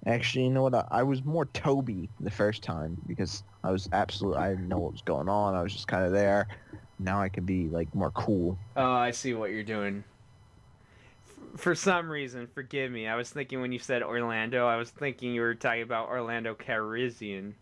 Actually, you know what? I was more Toby the first time because I didn't know what was going on. I was just kind of there. Now I can be like more cool. Oh, I see what you're doing. For some reason, forgive me. I was thinking when you said Orlando, I was thinking you were talking about Orlando Calrissian.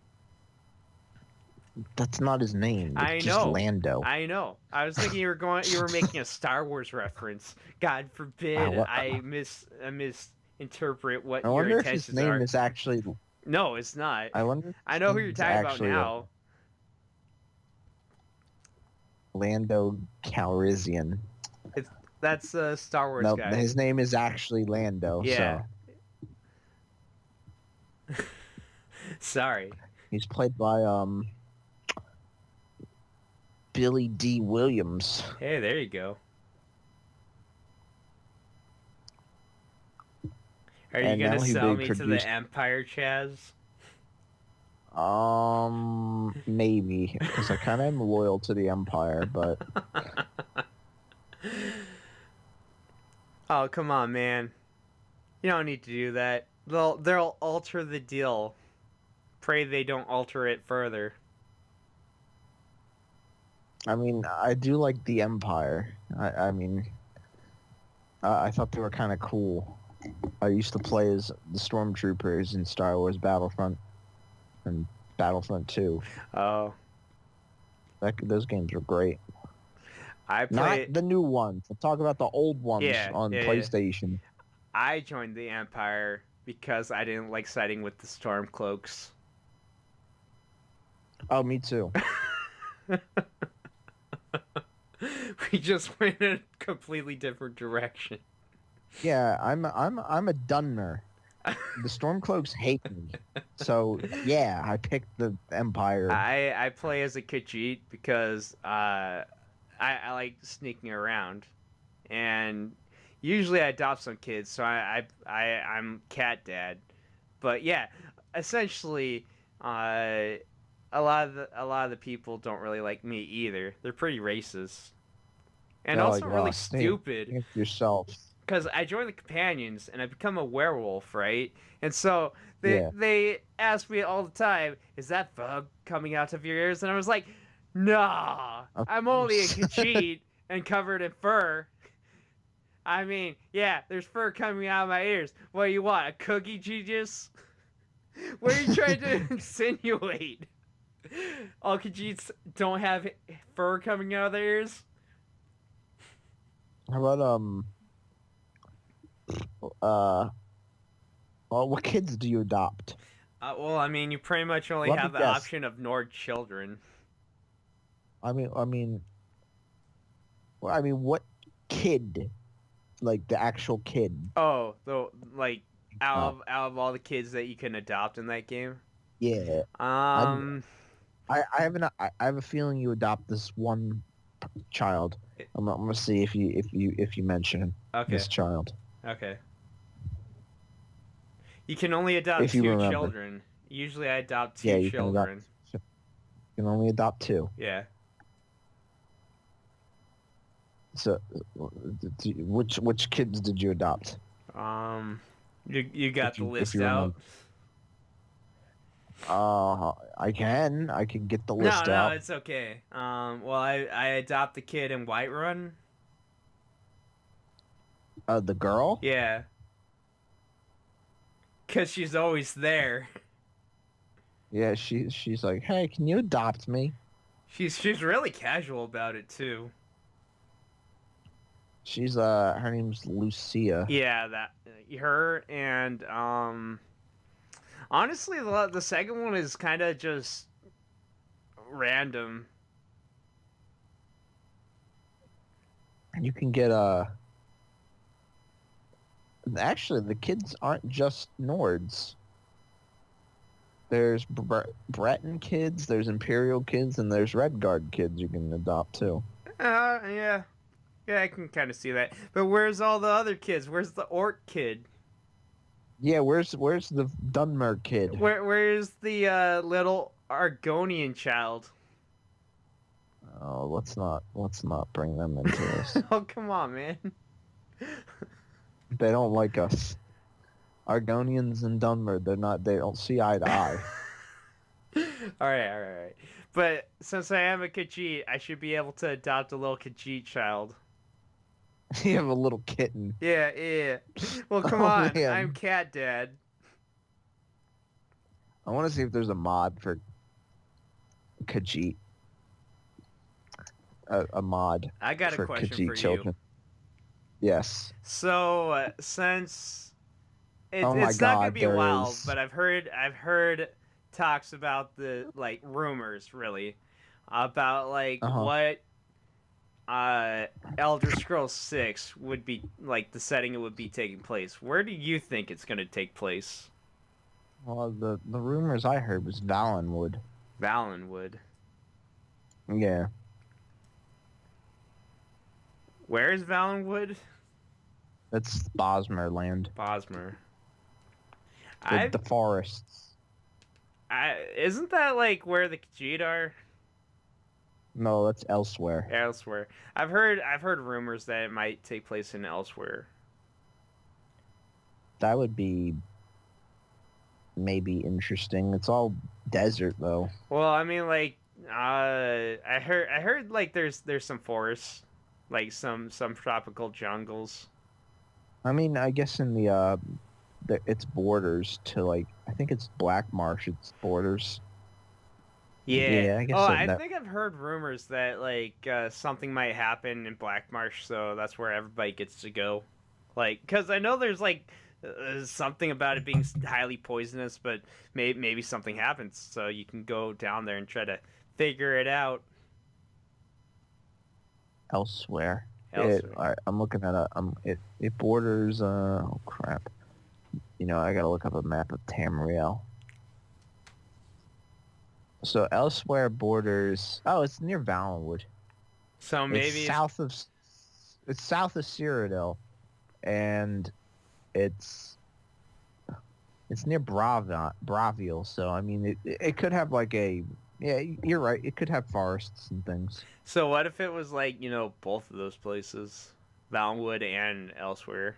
That's not his name. It's I just know. Lando. I know. I was thinking you were making a Star Wars reference. God forbid I misinterpret what I your wonder if his intentions name are. is actually. No, it's not. I wonder. If I his know who name you're is talking about actually now. Lando Calrissian. That's a Star Wars No, guy. his name is actually Lando. Yeah. So Sorry. he's played by Billy D. Williams. Hey, there you go. Are you And gonna now he sell will me to produce- the Empire, Chaz? Maybe because I kind of am loyal to the Empire, but Oh, come on, man. You don't need to do that. They'll alter the deal. Pray they don't alter it further. I mean, I do like the Empire. I thought they were kind of cool. I used to play as the Stormtroopers in Star Wars Battlefront and Battlefront 2. Oh, Those games were great. I Not played. the new ones. I'm talking about the old ones Yeah, on yeah. PlayStation. I joined the Empire because I didn't like siding with the Stormcloaks. Oh, me too. We just went in a completely different direction. Yeah, I'm a Dunmer. The Stormcloaks hate me. So, yeah, I picked the Empire. I play as a Khajiit because I like sneaking around, and usually I adopt some kids, so I'm cat dad. But yeah, essentially, a lot of the people don't really like me either. They're pretty racist, and They're also like, really "Oh, stupid. think yourself." Because I joined the companions and I become a werewolf, right? And so Yeah. they ask me all the time, "Is that bug coming out of your ears?" And I was like, "Nah, Of I'm only a course. Khajiit and covered in fur. I mean, yeah, there's fur coming out of my ears. What do you want, a cookie, Jesus? What are you trying to insinuate? All Khajiits don't have fur coming out of their ears?" How about well, what kids do you adopt? Well, I mean, you pretty much only Let me have the guess. option of Nord children. I mean, what kid, like the actual kid? Oh, the like Uh, out of all the kids that you can adopt in that game. yeah, I'm. Um, I have a feeling you adopt this one child. I'm gonna see if you mention okay, this child. okay. You can only adopt If you two remember. children. Usually, I adopt Yeah, two you can adopt. children. You can only adopt two. Yeah. So, which kids did you adopt? Um, you got the If list you out? remember. I can get the No, list no, out. it's okay. Well, I adopt the kid in Whiterun. The girl. Yeah, cause she's always there. Yeah, she's like, hey, can you adopt me? She's really casual about it too. She's her name's Lucia. Yeah, that her and honestly, the second one is kind of just random. And you can get actually the kids aren't just Nords. There's Breton kids, there's Imperial kids, and there's Redguard kids you can adopt too. Yeah, yeah, I can kind of see that. But where's all the other kids? Where's the orc kid? Yeah, where's the Dunmer kid? Where's the little Argonian child? Oh, let's not bring them into this. Oh, come on, man. They don't like us. Argonians and Dunmer, they don't see eye to eye. All right. But since I am a Khajiit, I should be able to adopt a little Khajiit child. You have a little kitten. Yeah. Well, come Oh on. I'm man. cat dad. I want to see if there's a mod for Khajiit. A mod I got a for question Khajiit for you. children. Yes. So, since Oh my it's not gonna god, be a there while, is. but I've heard talks about the like rumors really about like Uh-huh. what Elder Scrolls 6 would be like the setting it would be taking place. Where do you think it's gonna take place? Well, the rumors I heard was Valenwood. Valenwood. Yeah. Where is Valenwood? That's Bosmer land. Bosmer. The forests. Isn't that like where the Khajiit are? No, that's elsewhere. Elsewhere. I've heard rumors that it might take place in elsewhere. That would be maybe interesting. It's all desert though. Well, I mean, like, I heard like there's some forests, like some tropical jungles. I mean, I guess in the its borders to like I think it's Black Marsh. Its borders. Yeah. Yeah, I guess Oh, so. I think I've heard rumors that like something might happen in Black Marsh, so that's where everybody gets to go. Like, cause I know there's like something about it being highly poisonous, but maybe something happens, so you can go down there and try to figure it out Elsewhere. elsewhere. I'm looking at it borders. Oh crap! You know, I gotta look up a map of Tamriel. So elsewhere borders. Oh, it's near Valenwood. So maybe It's south of Cyrodiil, and it's near Braviel. So I mean, it could have like a yeah. You're right. It could have forests and things. so. What if it was like both of those places, Valenwood and elsewhere,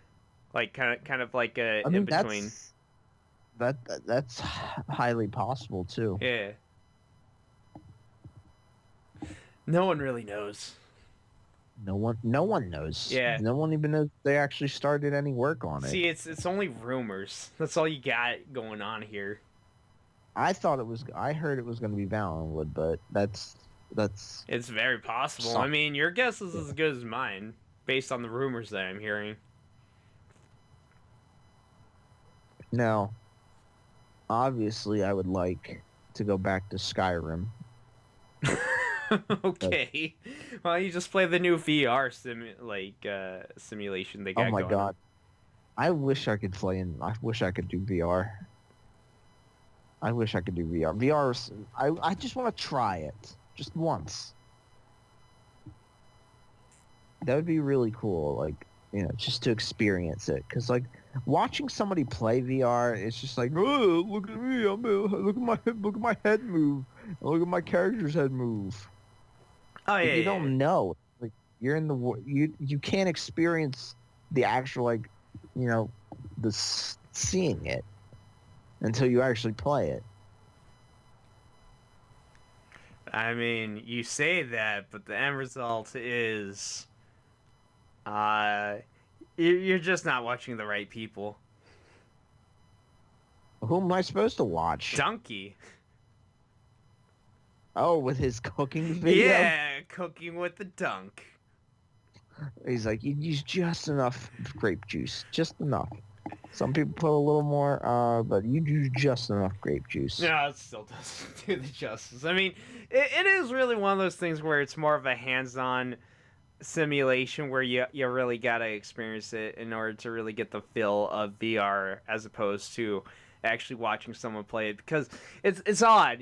like kind of like a I in mean, between. that's highly possible too. Yeah. No one really knows. No one knows. Yeah. No one even knows they actually started any work on it. See, it's only rumors. That's all you got going on here. I heard it was going to be Valenwood, but that's It's very possible. I mean, your guess is as good as mine, based on the rumors that I'm hearing. no. obviously I would like to go back to Skyrim. But, Okay. Well, you just play the new VR simulation they oh got my going on. god. I wish I could I wish I could do VR. I wish I could do VR. I just want to try it. Just once. That would be really cool. Like, just to experience it. Because, like, watching somebody play VR, it's just like, oh, look at me. Look at my head move. Look at my character's head move. Oh But yeah, you yeah. don't know. Like, you're in you can't experience the actual, like, you know, seeing it until you actually play it. I mean, you say that, but the end result is, uh, you're just not watching the right people. Who am I supposed to watch? Donkey. Oh, with his cooking video? Yeah, cooking with the dunk. He's like, you use just enough grape juice. Just enough. Some people put a little more, but you use just enough grape juice. No, it still doesn't do the justice. I mean, it is really one of those things where it's more of a hands-on simulation where you really gotta experience it in order to really get the feel of VR as opposed to actually watching someone play it because it's odd,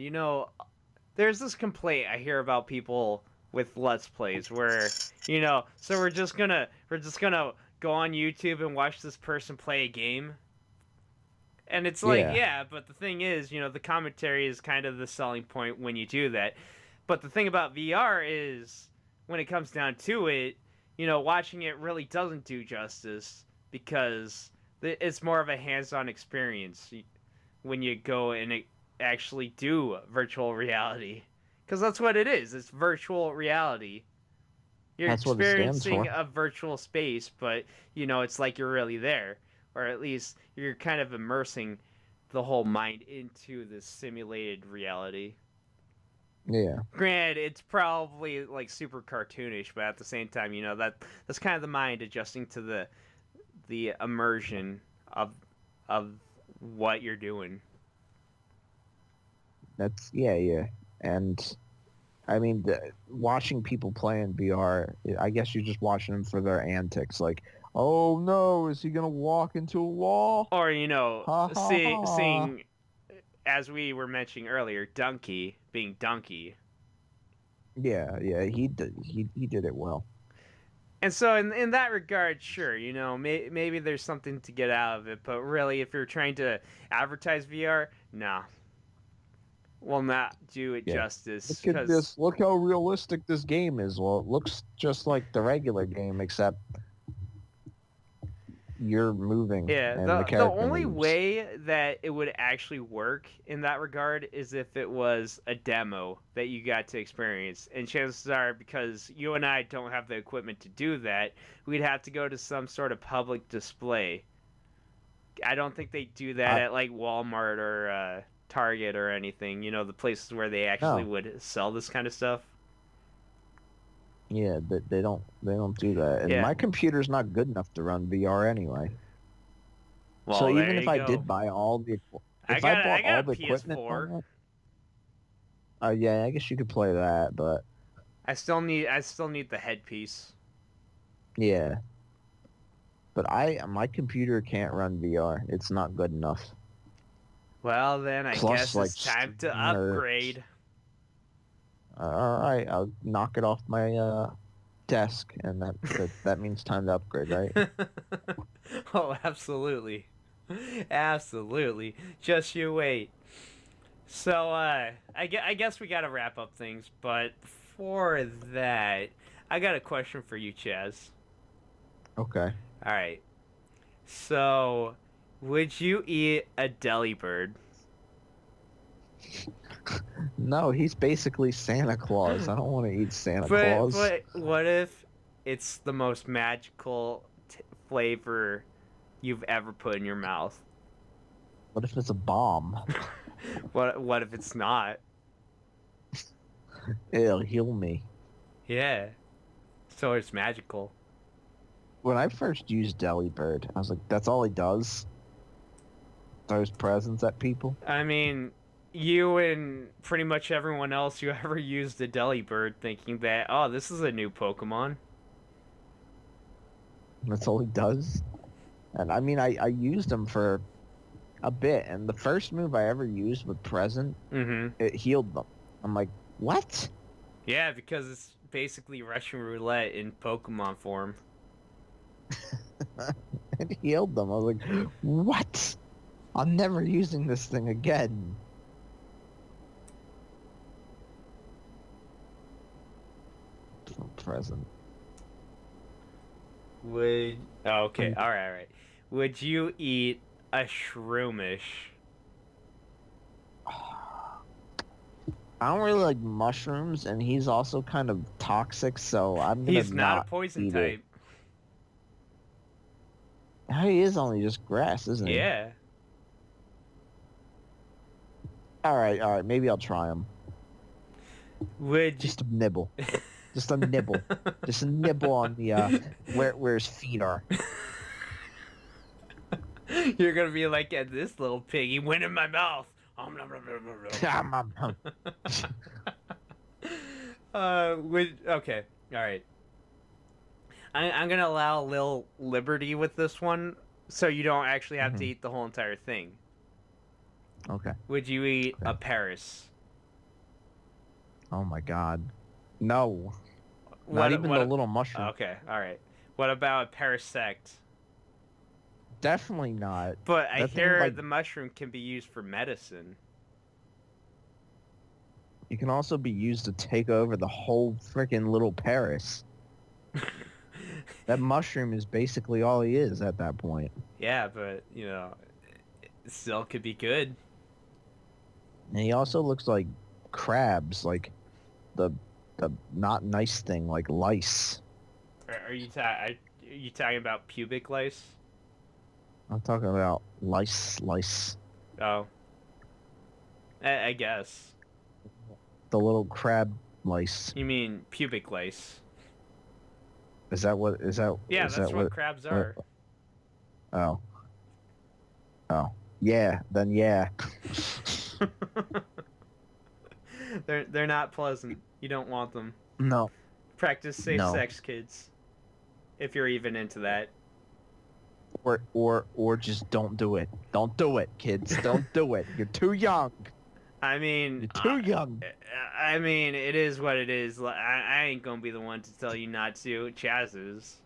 There's this complaint I hear about people with Let's Plays where, so we're just gonna go on YouTube and watch this person play a game. And it's like, Yeah, yeah, but the thing is, the commentary is kind of the selling point when you do that. But the thing about VR is, when it comes down to it, watching it really doesn't do justice because it's more of a hands-on experience when you go and actually do virtual reality. Because that's what it is. It's virtual reality. You're that's what it stands experiencing for. a virtual space, but, it's like you're really there. Or at least you're kind of immersing the whole mind into this simulated reality. Yeah, Granted, it's probably like super cartoonish, but at the same time, that's kind of the mind adjusting to the immersion of what you're doing. yeah. And I mean, watching people play in VR, I guess you're just watching them for their antics. Like, oh no, is he gonna walk into a wall? Or Ha ha ha. seeing as we were mentioning earlier, Donkey being Donkey. Yeah, he did it well. And so, in that regard, sure, maybe there's something to get out of it, but really, if you're trying to advertise VR, nah, will not do it Yeah. justice. Look at Because, this. Look how realistic this game is. Well, it looks just like the regular game, except you're moving yeah, and the the character only moves. way that it would actually work in that regard is if it was a demo that you got to experience. And chances are, because you and I don't have the equipment to do that, we'd have to go to some sort of public display. I don't think they do that I at like Walmart or Target or anything. The places where they actually no. would sell this kind of stuff. Yeah, they don't do that. And Yeah. my computer's not good enough to run VR anyway. So Well, there even if you I go. did buy I if I got I bought got all a the equipment for PS4. it, yeah, I guess you could play that, but I still need the headpiece. yeah. But my computer can't run VR. It's not good enough. Well, then I Plus, guess like, it's time to upgrade. all right, I'll knock it off my desk, and that means time to upgrade, right? Oh, absolutely. Absolutely. Just you wait. So, I guess we gotta wrap up things, but before that, I got a question for you, Chaz. Okay. Alright. So, would you eat a deli bird? No, he's basically Santa Claus. I don't want to eat Santa But, Claus. but what if it's the most magical flavor you've ever put in your mouth? What if it's a bomb? What if it's not? It'll heal me. Yeah. So it's magical. When I first used Delibird, I was like, that's all he does? those presents at people. I mean, you and pretty much everyone else who ever used the Delibird thinking that, oh, this is a new Pokemon. That's all he does. And I mean, I used him for a bit, and the first move I ever used with present, Mm-hmm. it healed them. I'm like, what? Yeah, because it's basically Russian roulette in Pokemon form. It healed them. I was like, what? I'm never using this thing again. Present. Would okay, all right. Would you eat a shroomish? I don't really like mushrooms, and he's also kind of toxic, so I'm gonna He's not a not poison eat type. it. He is only just grass, isn't he? Yeah. All right. Maybe I'll try him. Would you... Just a nibble. Just a nibble. Just a nibble on the where his feet are. You're gonna be like, yeah, this little piggy went in my mouth. Okay, all right. I'm gonna allow a little liberty with this one, so you don't actually have to eat the whole entire thing. Okay. Would you eat a Paris? Oh my God. No. What, Not even the little mushroom. Okay, all right. What about a parasect? Definitely not. But I That thing, hear like, the mushroom can be used for medicine. it can also be used to take over the whole freaking little Paris. That mushroom is basically all he is at that point. Yeah, but, you know, it still could be good. And he also looks like crabs, like the not nice thing, like lice. Are you talking about pubic lice? I'm talking about lice. Oh. I guess. The little crab lice. You mean pubic lice. Is that what? Yeah, is that's that what crabs are. Oh. Yeah, then yeah. They're not pleasant. You don't want them. No. Practice safe sex, kids. If you're even into that. Or just don't do it. Don't do it, kids. Don't do it. You're too young. I mean, You're too young. I mean, it is what it is. I ain't gonna be the one to tell you not to. Chaz is.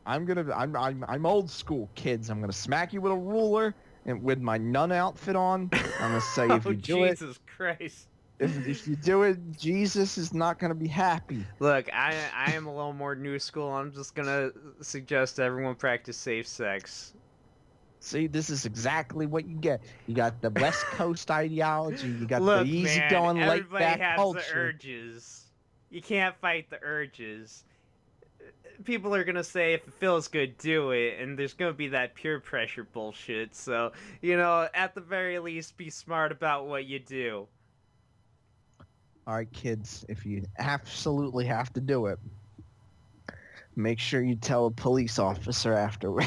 I'm old school, kids. I'm gonna smack you with a ruler and with my nun outfit on. I'm gonna say if you do Jesus Christ. if you do it, Jesus is not gonna be happy. Look, I am a little more new school. I'm just gonna suggest everyone practice safe sex. See, this is exactly what you get. You got the West Coast ideology. You got Look, the easygoing, man, laid back everybody has culture. the urges. You can't fight the urges. People are gonna say if it feels good, do it, and there's gonna be that peer pressure bullshit. So, you know, at the very least, be smart about what you do. All right, kids, if you absolutely have to do it, make sure you tell a police officer afterwards.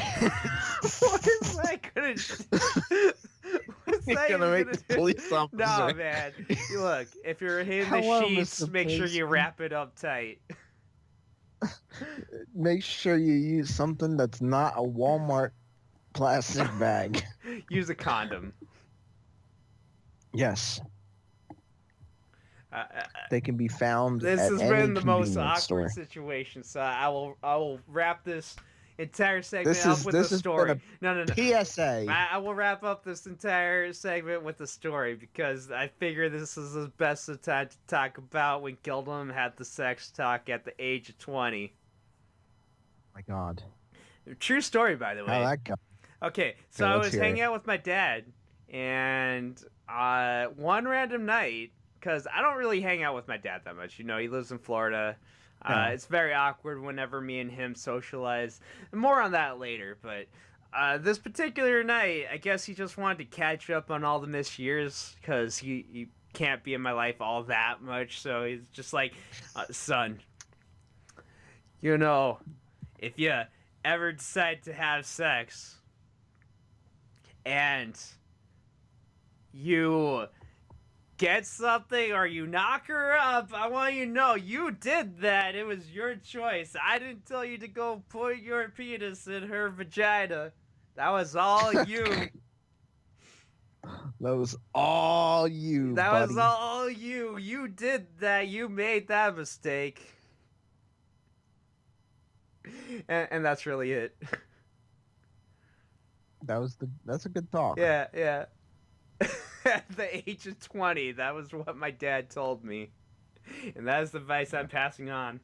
What is that gonna do? What's that You're gonna make gonna the police officer. No, man. Look, if you're in the Hello, sheets, Mr. make sure you Policeman. wrap it up tight. Make sure you use something that's not a Walmart plastic bag. Use a condom. Yes. They can be found This at has any been the most convenience awkward store. situation, so I will wrap this entire segment This up is- with this a has story. been No. PSA. I will wrap up this entire segment with a story because I figure this is the best of time to talk about when Gildem had the sex talk at the age of 20. My God. True story, by the way. How'd that go? Okay, so Okay, I let's was hear hanging it. out with my dad, and one random night, because I don't really hang out with my dad that much. You know, he lives in Florida. Yeah. It's very awkward whenever me and him socialize. More on that later, but this particular night, I guess he just wanted to catch up on all the missed years, because he can't be in my life all that much, so he's just like, son, you know, if you ever decide to have sex, and you get something or you knock her up, I want you to know you did that. It was your choice. I didn't tell you to go put your penis in her vagina. That was all you. That was all you, That buddy. was all you. You did that. You made that mistake. And that's really it. That's a good talk. Yeah. At the age of 20, that was what my dad told me. And that is the advice I'm passing on.